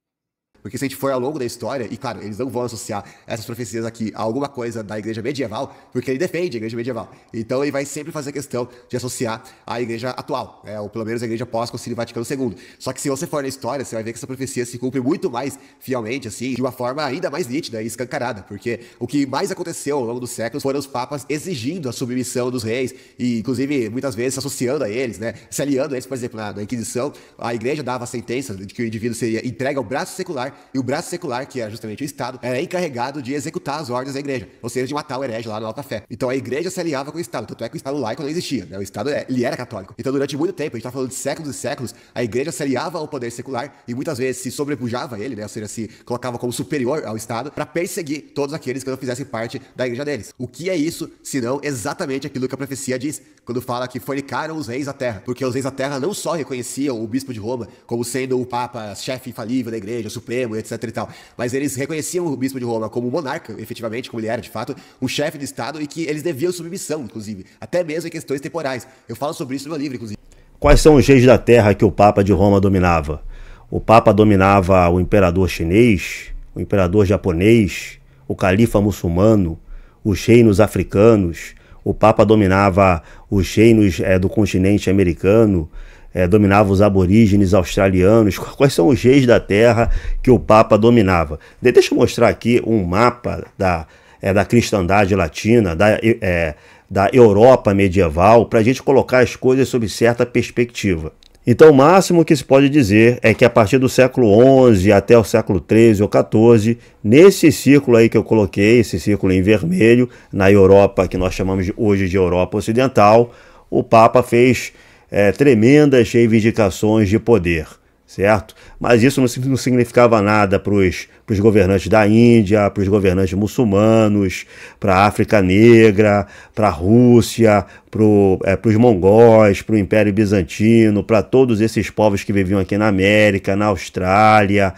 Porque se a gente for ao longo da história, e claro, eles não vão associar essas profecias aqui a alguma coisa da igreja medieval, porque ele defende a igreja medieval. Então ele vai sempre fazer questão de associar à igreja atual, ou pelo menos a igreja pós-concílio Vaticano II. Só que se você for na história, você vai ver que essa profecia se cumpre muito mais fielmente, assim, de uma forma ainda mais nítida e escancarada, porque o que mais aconteceu ao longo dos séculos foram os papas exigindo a submissão dos reis, e inclusive muitas vezes se associando a eles, né, se aliando a eles. Por exemplo, na Inquisição, a igreja dava a sentença de que o indivíduo seria entregue ao braço secular secular, e o braço secular, que era justamente o Estado, era encarregado de executar as ordens da igreja, ou seja, de matar o herege lá no Alta Fé. Então a igreja se aliava com o Estado, tanto é que o Estado laico não existia, né? O Estado ele era católico. Então durante muito tempo, a gente tá falando de séculos e séculos, a igreja se aliava ao poder secular e muitas vezes se sobrepujava ele, né? Ou seja, se colocava como superior ao Estado para perseguir todos aqueles que não fizessem parte da igreja deles. O que é isso, senão exatamente aquilo que a profecia diz, quando fala que fornicaram os reis da terra, porque os reis da terra não só reconheciam o bispo de Roma como sendo o papa, chefe infalível da igreja, supremo, etc e tal, mas eles reconheciam o bispo de Roma como monarca, efetivamente, como ele era de fato, um chefe de Estado e que eles deviam submissão, inclusive, até mesmo em questões temporais. Eu falo sobre isso no meu livro, inclusive. Quais são os reis da terra que o Papa de Roma dominava? O Papa dominava o imperador chinês, o imperador japonês, o califa muçulmano, os reinos africanos. O Papa dominava os reinos do continente americano, dominava os aborígenes australianos. Quais são os reis da terra que o Papa dominava? Deixa eu mostrar aqui um mapa da cristandade latina, da Europa medieval, para a gente colocar as coisas sob certa perspectiva. Então, o máximo que se pode dizer é que a partir do século XI até o século XIII ou XIV, nesse círculo aí que eu coloquei, esse círculo em vermelho, na Europa, que nós chamamos hoje de Europa Ocidental, o Papa fez tremendas reivindicações de poder, certo? Mas isso não significava nada para os governantes da Índia, para os governantes muçulmanos, para a África Negra, para a Rússia, para os mongóis, para o Império Bizantino, para todos esses povos que viviam aqui na América, na Austrália,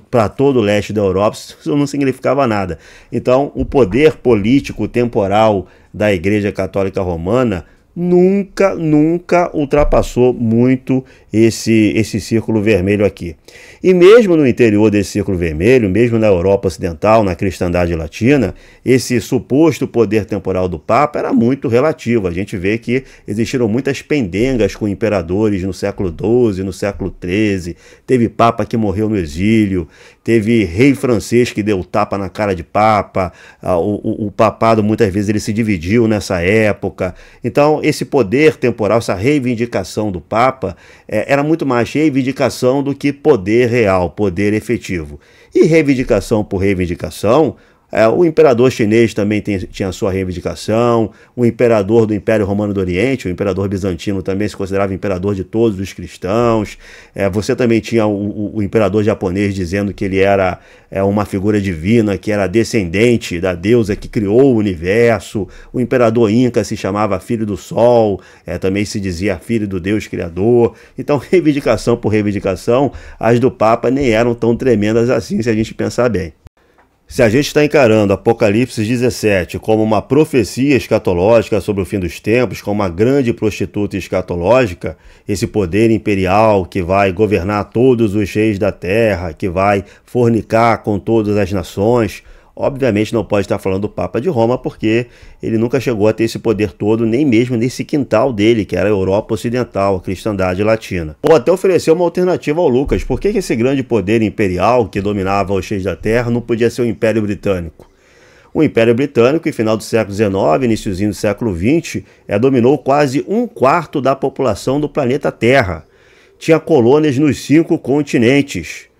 para todo o leste da Europa. Isso não significava nada. Então, o poder político temporal da Igreja Católica Romana nunca ultrapassou muito esse círculo vermelho aqui. E mesmo no interior desse círculo vermelho, mesmo na Europa Ocidental, na cristandade latina, esse suposto poder temporal do Papa era muito relativo. A gente vê que existiram muitas pendengas com imperadores no século XII, no século XIII, teve Papa que morreu no exílio, teve rei francês que deu tapa na cara de Papa, o papado muitas vezes ele se dividiu nessa época. Então esse poder temporal, essa reivindicação do Papa era muito mais reivindicação do que poder real, poder efetivo. E reivindicação por reivindicação, o imperador chinês também tinha a sua reivindicação, o imperador do Império Romano do Oriente, o imperador bizantino também se considerava imperador de todos os cristãos, você também tinha o imperador japonês dizendo que ele era uma figura divina, que era descendente da deusa que criou o universo, o imperador inca se chamava Filho do Sol, também se dizia Filho do Deus Criador. Então, reivindicação por reivindicação, as do Papa nem eram tão tremendas assim, se a gente pensar bem. Se a gente está encarando Apocalipse 17 como uma profecia escatológica sobre o fim dos tempos, como uma grande prostituta escatológica, esse poder imperial que vai governar todos os reis da terra, que vai fornicar com todas as nações, obviamente não pode estar falando do Papa de Roma, porque ele nunca chegou a ter esse poder todo, nem mesmo nesse quintal dele, que era a Europa Ocidental, a cristandade latina. Ou até ofereceu uma alternativa ao Lucas. Por que esse grande poder imperial que dominava os reis da terra não podia ser o Império Britânico? O Império Britânico, em final do século XIX, iniciozinho do século XX, dominou quase 1/4 da população do planeta Terra. Tinha colônias nos 5 continentes.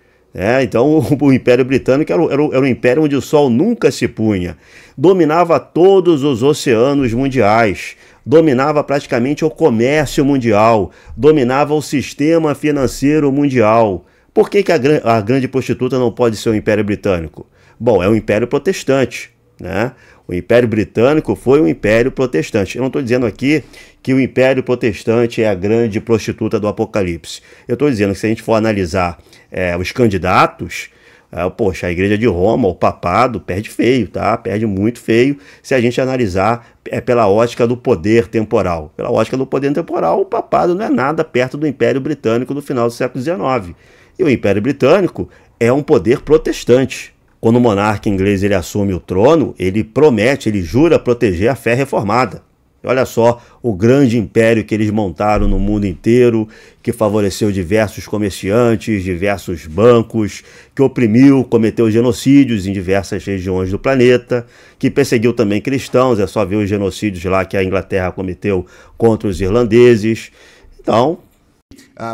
Então o Império Britânico era um império onde o sol nunca se punha, dominava todos os oceanos mundiais, dominava praticamente o comércio mundial, dominava o sistema financeiro mundial. Por que a grande prostituta não pode ser o Império Britânico? Bom, é um império protestante, né? O Império Britânico foi um império protestante. Eu não estou dizendo aqui que o Império Protestante é a grande prostituta do Apocalipse. Eu estou dizendo que se a gente for analisar os candidatos, poxa, a Igreja de Roma, o papado, perde feio, tá? Perde muito feio se a gente analisar pela ótica do poder temporal. Pela ótica do poder temporal, o papado não é nada perto do Império Britânico do final do século XIX. E o Império Britânico é um poder protestante. Quando o monarca inglês ele assume o trono, ele promete, ele jura proteger a fé reformada. E olha só o grande império que eles montaram no mundo inteiro, que favoreceu diversos comerciantes, diversos bancos, que oprimiu, cometeu genocídios em diversas regiões do planeta, que perseguiu também cristãos, é só ver os genocídios lá que a Inglaterra cometeu contra os irlandeses. Então,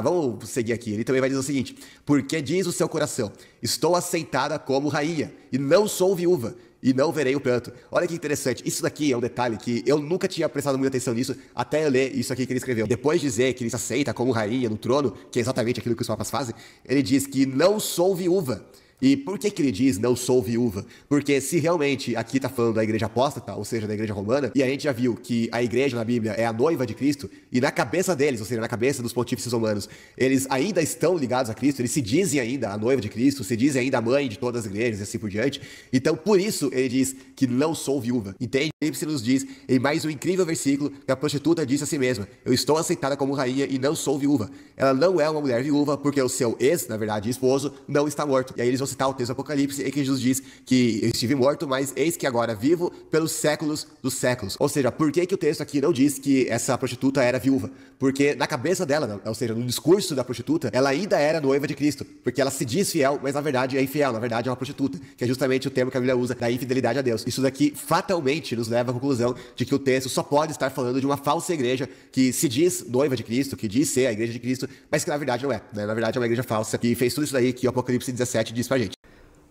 Vamos seguir aqui. Ele também vai dizer o seguinte: porque diz o seu coração, estou aceitada como rainha, e não sou viúva, e não verei o pranto. Olha que interessante, isso daqui é um detalhe que eu nunca tinha prestado muita atenção nisso, até eu ler isso aqui que ele escreveu. Depois de dizer que ele se aceita como rainha no trono, que é exatamente aquilo que os papas fazem, ele diz que não sou viúva. E por que ele diz não sou viúva? Porque se realmente aqui tá falando da igreja apóstata, ou seja, da igreja romana, e a gente já viu que a igreja na Bíblia é a noiva de Cristo, e na cabeça deles, ou seja, na cabeça dos pontífices romanos, eles ainda estão ligados a Cristo, eles se dizem ainda a noiva de Cristo, se dizem ainda a mãe de todas as igrejas e assim por diante. Então, por isso ele diz que não sou viúva. Entende? Ele nos diz, em mais um incrível versículo, que a prostituta disse a si mesma: eu estou aceitada como rainha e não sou viúva. Ela não é uma mulher viúva porque o seu ex, na verdade, esposo, não está morto. E aí eles vão citar o texto do Apocalipse em que Jesus diz que eu estive morto, mas eis que agora vivo pelos séculos dos séculos. Ou seja, por que o texto aqui não diz que essa prostituta era viúva? Porque na cabeça dela, ou seja, no discurso da prostituta, ela ainda era noiva de Cristo, porque ela se diz fiel, mas na verdade é infiel, na verdade é uma prostituta, que é justamente o termo que a Bíblia usa da infidelidade a Deus. Isso daqui fatalmente nos leva à conclusão de que o texto só pode estar falando de uma falsa igreja que se diz noiva de Cristo, que diz ser a igreja de Cristo, mas que na verdade não é, né? Na verdade é uma igreja falsa que fez tudo isso daí que o Apocalipse 17 diz pra gente.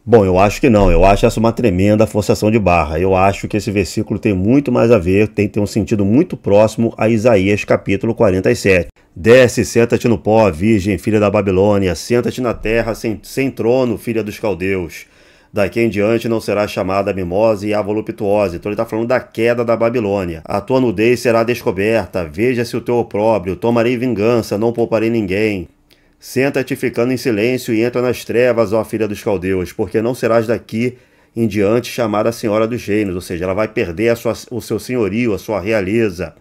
Bom, eu acho que não, eu acho essa uma tremenda forçação de barra. Eu acho que esse versículo tem muito mais a ver, tem um sentido muito próximo a Isaías capítulo 47. Desce, senta-te no pó, virgem, filha da Babilônia, senta-te na terra sem trono, filha dos caldeus. Daqui em diante não será chamada a mimosa e a voluptuosa. Então ele está falando da queda da Babilônia. A tua nudez será descoberta, veja-se o teu opróbrio, tomarei vingança, não pouparei ninguém. Senta-te ficando em silêncio e entra nas trevas, ó filha dos caldeus, porque não serás daqui em diante chamada Senhora dos Reinos, ou seja, ela vai perder o seu senhorio, a sua realeza.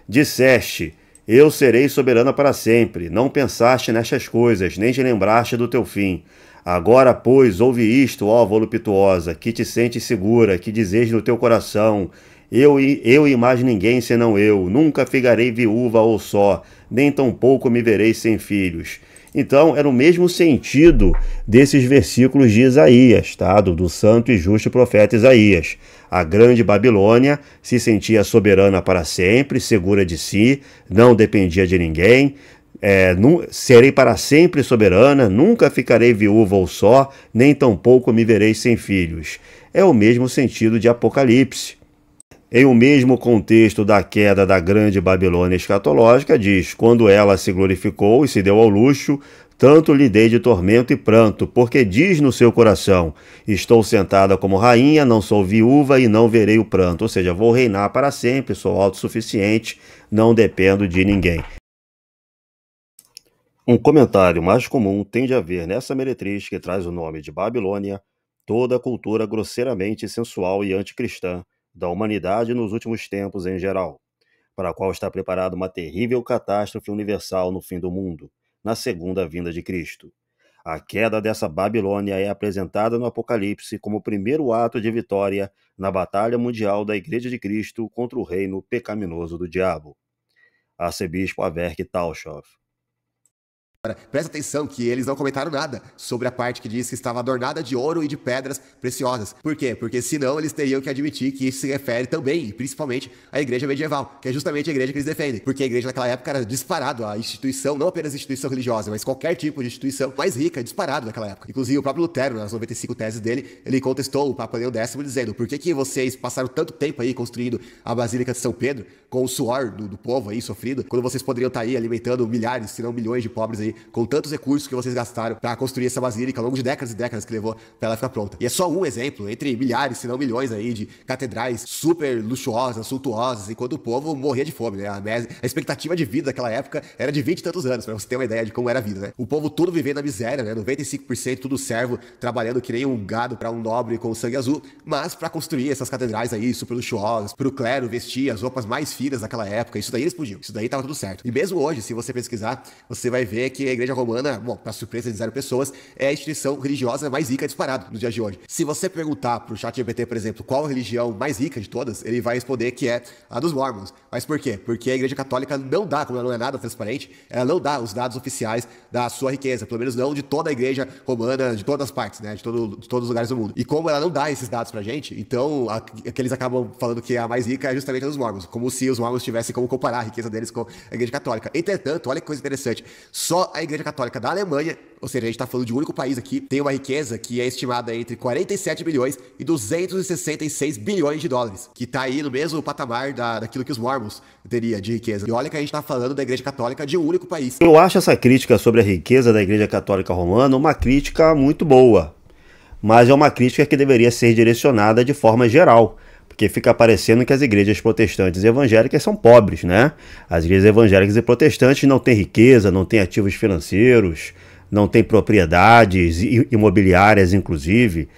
Disseste, eu serei soberana para sempre, não pensaste nestas coisas, nem te lembraste do teu fim. Agora, pois, ouve isto, ó voluptuosa, que te sentes segura, que dizes no teu coração, eu e mais ninguém senão eu, nunca ficarei viúva ou só, nem tampouco me verei sem filhos. Então, era o mesmo sentido desses versículos de Isaías, tá? do santo e justo profeta Isaías. A grande Babilônia se sentia soberana para sempre, segura de si, não dependia de ninguém. Serei para sempre soberana, nunca ficarei viúva ou só, nem tampouco me verei sem filhos. É o mesmo sentido de Apocalipse. Em o mesmo contexto da queda da grande Babilônia escatológica, diz, quando ela se glorificou e se deu ao luxo, tanto lhe dei de tormento e pranto, porque diz no seu coração, estou sentada como rainha, não sou viúva e não verei o pranto. Ou seja, vou reinar para sempre, sou autossuficiente, não dependo de ninguém. Um comentário mais comum tende a ver nessa meretriz que traz o nome de Babilônia toda a cultura grosseiramente sensual e anticristã da humanidade nos últimos tempos em geral, para a qual está preparada uma terrível catástrofe universal no fim do mundo, na segunda vinda de Cristo. A queda dessa Babilônia é apresentada no Apocalipse como o primeiro ato de vitória na batalha mundial da Igreja de Cristo contra o reino pecaminoso do diabo. Arcebispo Averk Tauchoff. Presta atenção que eles não comentaram nada sobre a parte que diz que estava adornada de ouro e de pedras preciosas. Por quê? Porque senão eles teriam que admitir que isso se refere também, e principalmente, à igreja medieval, que é justamente a igreja que eles defendem. Porque a igreja naquela época era disparado, a instituição, não apenas a instituição religiosa, mas qualquer tipo de instituição mais rica, disparado naquela época. Inclusive o próprio Lutero, nas 95 teses dele, ele contestou o Papa Leão X dizendo: por que vocês passaram tanto tempo aí construindo a Basílica de São Pedro, com o suor do povo aí sofrido, quando vocês poderiam estar aí alimentando milhares, se não milhões de pobres aí, com tantos recursos que vocês gastaram para construir essa basílica ao longo de décadas e décadas que levou para ela ficar pronta. E é só um exemplo entre milhares, se não milhões aí de catedrais super luxuosas, suntuosas, enquanto o povo morria de fome, né? A expectativa de vida daquela época era de 20 e tantos anos, para você ter uma ideia de como era a vida, né? O povo todo vivendo na miséria, né? 95% tudo servo, trabalhando que nem um gado para um nobre com sangue azul, mas para construir essas catedrais aí super luxuosas, pro clero vestir as roupas mais finas daquela época, isso daí eles podiam, isso daí tava tudo certo. E mesmo hoje, se você pesquisar, você vai ver que porque a Igreja Romana, bom, para surpresa de zero pessoas, é a instituição religiosa mais rica disparada nos dias de hoje. Se você perguntar pro ChatGPT, por exemplo, qual a religião mais rica de todas, ele vai responder que é a dos Mormons. Mas por quê? Porque a Igreja Católica não dá, como ela não é nada transparente, ela não dá os dados oficiais da sua riqueza, pelo menos não de toda a Igreja Romana, de todas as partes, né, de todos os lugares do mundo. E como ela não dá esses dados pra gente, então eles acabam falando que a mais rica é justamente a dos Mormons, como se os Mormons tivessem como comparar a riqueza deles com a Igreja Católica. Entretanto, olha que coisa interessante, só a Igreja Católica da Alemanha, ou seja, a gente está falando de um único país aqui, tem uma riqueza que é estimada entre 47 bilhões e 266 bilhões de dólares, que está aí no mesmo patamar daquilo que os Mormons teria de riqueza. E olha que a gente está falando da Igreja Católica de um único país. Eu acho essa crítica sobre a riqueza da Igreja Católica Romana uma crítica muito boa, mas é uma crítica que deveria ser direcionada de forma geral, porque fica parecendo que as igrejas protestantes e evangélicas são pobres, né? As igrejas evangélicas e protestantes não têm riqueza, não têm ativos financeiros, não têm propriedades imobiliárias, inclusive.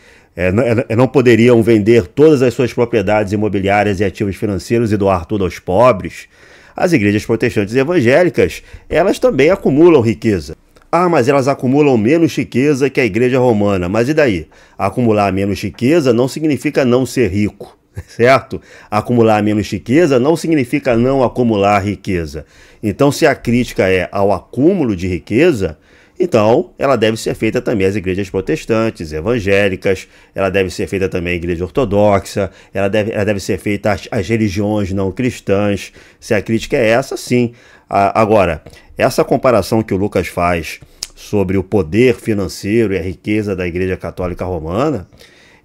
Não poderiam vender todas as suas propriedades imobiliárias e ativos financeiros e doar tudo aos pobres. As igrejas protestantes e evangélicas, elas também acumulam riqueza. Ah, mas elas acumulam menos riqueza que a igreja romana. Mas e daí? Acumular menos riqueza não significa não ser rico, certo? Acumular menos riqueza não significa não acumular riqueza. Então, se a crítica é ao acúmulo de riqueza, então ela deve ser feita também às igrejas protestantes, evangélicas, ela deve ser feita também à igreja ortodoxa, ela deve ser feita às religiões não cristãs. Se a crítica é essa, sim. Agora, essa comparação que o Lucas faz sobre o poder financeiro e a riqueza da Igreja Católica Romana,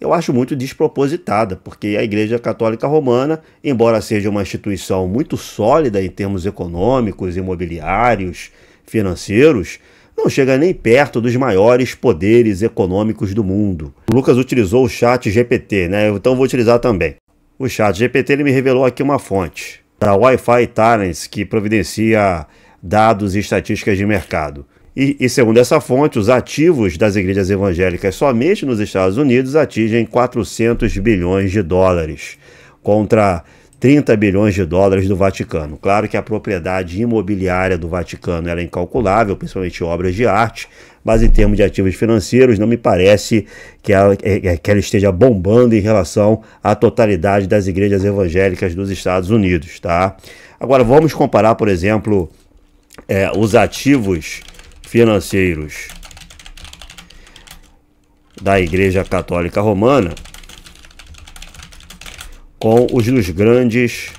eu acho muito despropositada, porque a Igreja Católica Romana, embora seja uma instituição muito sólida em termos econômicos, imobiliários, financeiros, não chega nem perto dos maiores poderes econômicos do mundo. O Lucas utilizou o ChatGPT, né? Então eu vou utilizar também. O ChatGPT ele me revelou aqui uma fonte da Wi-Fi Talents, que providencia dados e estatísticas de mercado. E segundo essa fonte, os ativos das igrejas evangélicas somente nos Estados Unidos atingem 400 bilhões de dólares, contra 30 bilhões de dólares do Vaticano. Claro que a propriedade imobiliária do Vaticano é incalculável, principalmente obras de arte, mas em termos de ativos financeiros, não me parece que ela esteja bombando em relação à totalidade das igrejas evangélicas dos Estados Unidos, tá? Agora, vamos comparar, por exemplo, os ativos financeiros da Igreja Católica Romana com os dos grandes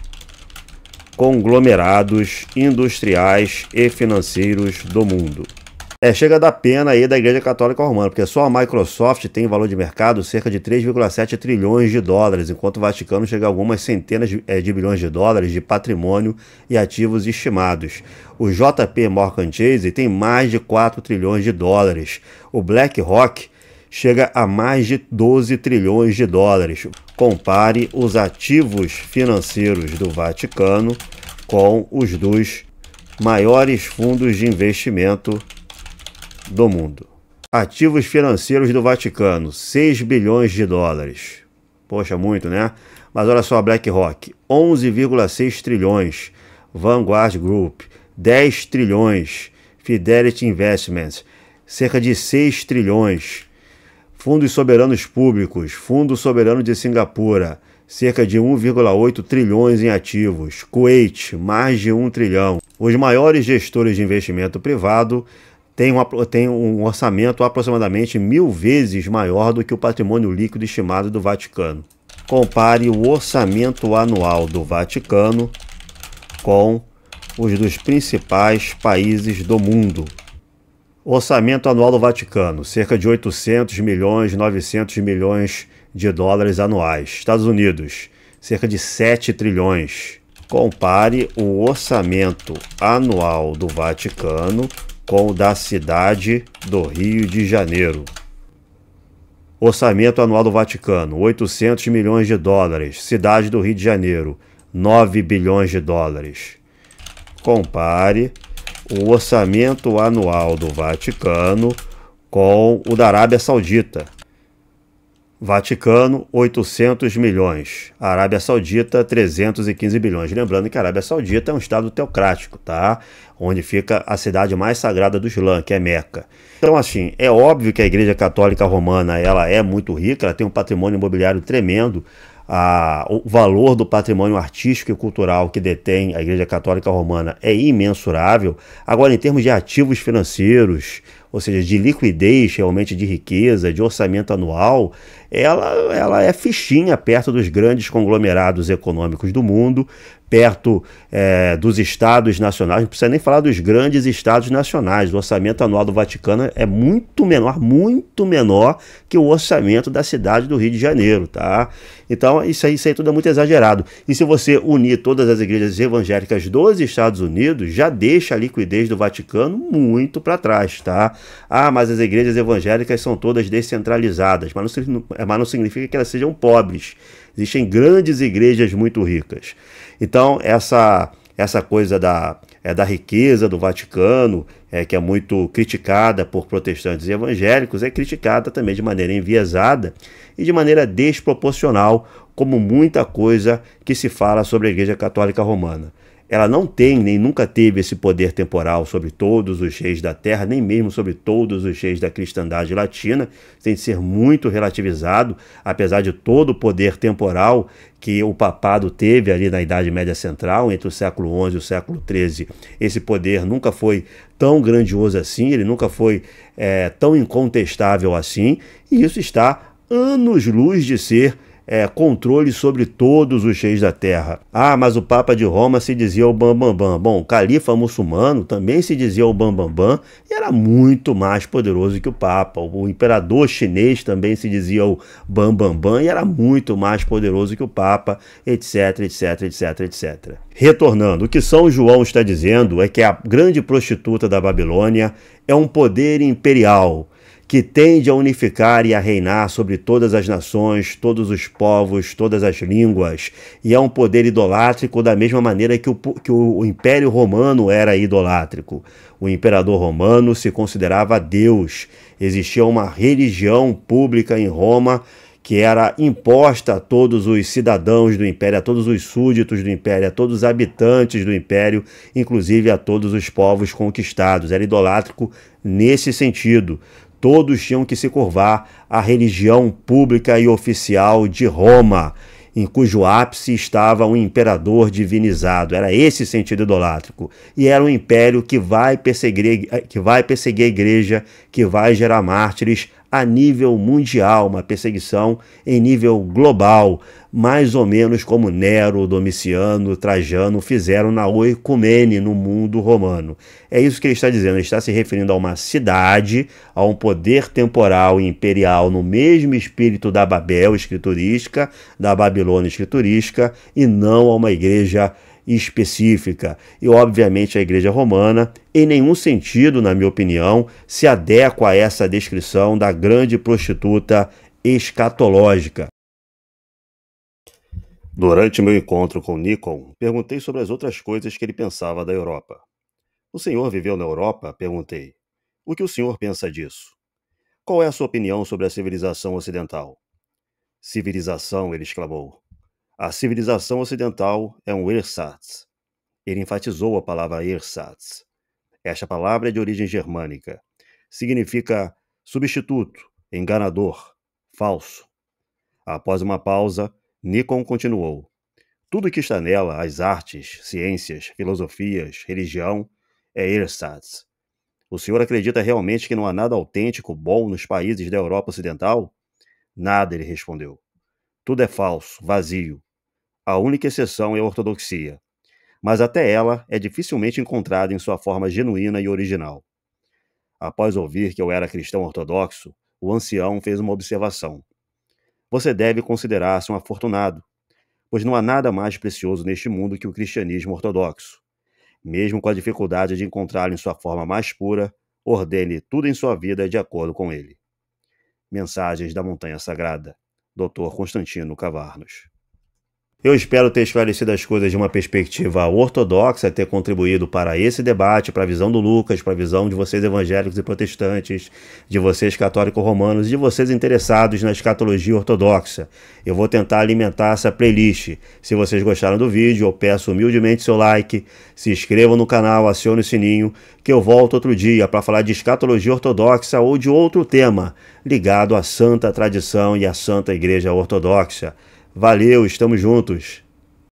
conglomerados industriais e financeiros do mundo. Chega a dar pena aí da Igreja Católica Romana, porque só a Microsoft tem valor de mercado cerca de 3,7 trilhões de dólares, enquanto o Vaticano chega a algumas centenas de bilhões de dólares de patrimônio e ativos estimados. O JP Morgan Chase tem mais de 4 trilhões de dólares. O BlackRock chega a mais de 12 trilhões de dólares. Compare os ativos financeiros do Vaticano com os dos maiores fundos de investimento do mundo. Ativos financeiros do Vaticano, 6 bilhões de dólares. Poxa, muito, né? Mas olha só a BlackRock, 11,6 trilhões. Vanguard Group, 10 trilhões. Fidelity Investments, cerca de 6 trilhões. Fundos soberanos públicos, Fundo Soberano de Singapura, cerca de 1,8 trilhões em ativos. Kuwait, mais de 1 trilhão. Os maiores gestores de investimento privado têm um orçamento aproximadamente 1000 vezes maior do que o patrimônio líquido estimado do Vaticano. Compare o orçamento anual do Vaticano com os dos principais países do mundo. Orçamento anual do Vaticano, cerca de 800 milhões, 900 milhões de dólares anuais. Estados Unidos, cerca de 7 trilhões. Compare o orçamento anual do Vaticano com o da cidade do Rio de Janeiro. Orçamento anual do Vaticano, 800 milhões de dólares. Cidade do Rio de Janeiro, 9 bilhões de dólares. Compare o orçamento anual do Vaticano com o da Arábia Saudita. Vaticano, 800 milhões. Arábia Saudita, 315 bilhões. Lembrando que a Arábia Saudita é um estado teocrático, tá? Onde fica a cidade mais sagrada do Islã, que é Meca. Então, assim, é óbvio que a Igreja Católica Romana ela é muito rica, ela tem um patrimônio imobiliário tremendo. O valor do patrimônio artístico e cultural que detém a Igreja Católica Romana é imensurável. Agora, em termos de ativos financeiros, ou seja, de liquidez realmente de riqueza, de orçamento anual, ela é fichinha perto dos grandes conglomerados econômicos do mundo, perto dos estados nacionais, não precisa nem falar dos grandes estados nacionais. O orçamento anual do Vaticano é muito menor que o orçamento da cidade do Rio de Janeiro, tá? Então isso aí tudo é muito exagerado. E se você unir todas as igrejas evangélicas dos Estados Unidos, já deixa a liquidez do Vaticano muito para trás, tá? Ah, mas as igrejas evangélicas são todas descentralizadas, mas não significa que elas sejam pobres. Existem grandes igrejas muito ricas. Então, essa coisa da riqueza do Vaticano, que é muito criticada por protestantes e evangélicos, é criticada também de maneira enviesada e de maneira desproporcional, como muita coisa que se fala sobre a Igreja Católica Romana. Ela não tem, nem nunca teve esse poder temporal sobre todos os reis da terra, nem mesmo sobre todos os reis da cristandade latina. Tem de ser muito relativizado, apesar de todo o poder temporal que o papado teve ali na Idade Média Central, entre o século XI e o século XIII. Esse poder nunca foi tão grandioso assim, ele nunca foi tão incontestável assim, e isso está anos-luz de ser controle sobre todos os reis da terra. Ah, mas o Papa de Roma se dizia o Bambambam. Bom, o califa muçulmano também se dizia o Bambambam e era muito mais poderoso que o Papa. O imperador chinês também se dizia o Bambambam e era muito mais poderoso que o Papa, etc, etc, etc, etc. Retornando, o que São João está dizendo é que a grande prostituta da Babilônia é um poder imperial que tende a unificar e a reinar sobre todas as nações, todos os povos, todas as línguas, e é um poder idolátrico da mesma maneira que o Império Romano era idolátrico. O imperador romano se considerava Deus. Existia uma religião pública em Roma que era imposta a todos os cidadãos do Império, a todos os súditos do Império, a todos os habitantes do Império, inclusive a todos os povos conquistados. Era idolátrico nesse sentido. Todos tinham que se curvar à religião pública e oficial de Roma, em cujo ápice estava um imperador divinizado. Era esse sentido idolátrico. E era um império que vai perseguir a igreja, que vai gerar mártires a nível mundial, uma perseguição em nível global, mais ou menos como Nero, Domiciano, Trajano fizeram na oicumene no mundo romano. É isso que ele está dizendo, ele está se referindo a uma cidade, a um poder temporal e imperial no mesmo espírito da Babel escriturística, da Babilônia escriturística, e não a uma igreja específica. E obviamente a Igreja Romana, em nenhum sentido, na minha opinião, se adequa a essa descrição da grande prostituta escatológica. Durante meu encontro com Nikon, perguntei sobre as outras coisas que ele pensava da Europa. O senhor viveu na Europa? Perguntei. O que o senhor pensa disso? Qual é a sua opinião sobre a civilização ocidental? Civilização, ele exclamou. A civilização ocidental é um ersatz. Ele enfatizou a palavra ersatz. Esta palavra é de origem germânica. Significa substituto, enganador, falso. Após uma pausa, Nikon continuou. Tudo que está nela, as artes, ciências, filosofias, religião, é ersatz. O senhor acredita realmente que não há nada autêntico, bom nos países da Europa Ocidental? Nada, ele respondeu. Tudo é falso, vazio. A única exceção é a ortodoxia, mas até ela é dificilmente encontrada em sua forma genuína e original. Após ouvir que eu era cristão ortodoxo, o ancião fez uma observação. Você deve considerar-se um afortunado, pois não há nada mais precioso neste mundo que o cristianismo ortodoxo. Mesmo com a dificuldade de encontrá-lo em sua forma mais pura, ordene tudo em sua vida de acordo com ele. Mensagens da Montanha Sagrada, Dr. Constantino Cavarnos. Eu espero ter esclarecido as coisas de uma perspectiva ortodoxa, ter contribuído para esse debate, para a visão do Lucas, para a visão de vocês evangélicos e protestantes, de vocês católicos romanos, de vocês interessados na escatologia ortodoxa. Eu vou tentar alimentar essa playlist. Se vocês gostaram do vídeo, eu peço humildemente seu like, se inscrevam no canal, acione o sininho, que eu volto outro dia para falar de escatologia ortodoxa ou de outro tema ligado à santa tradição e à santa igreja ortodoxa. Valeu, estamos juntos!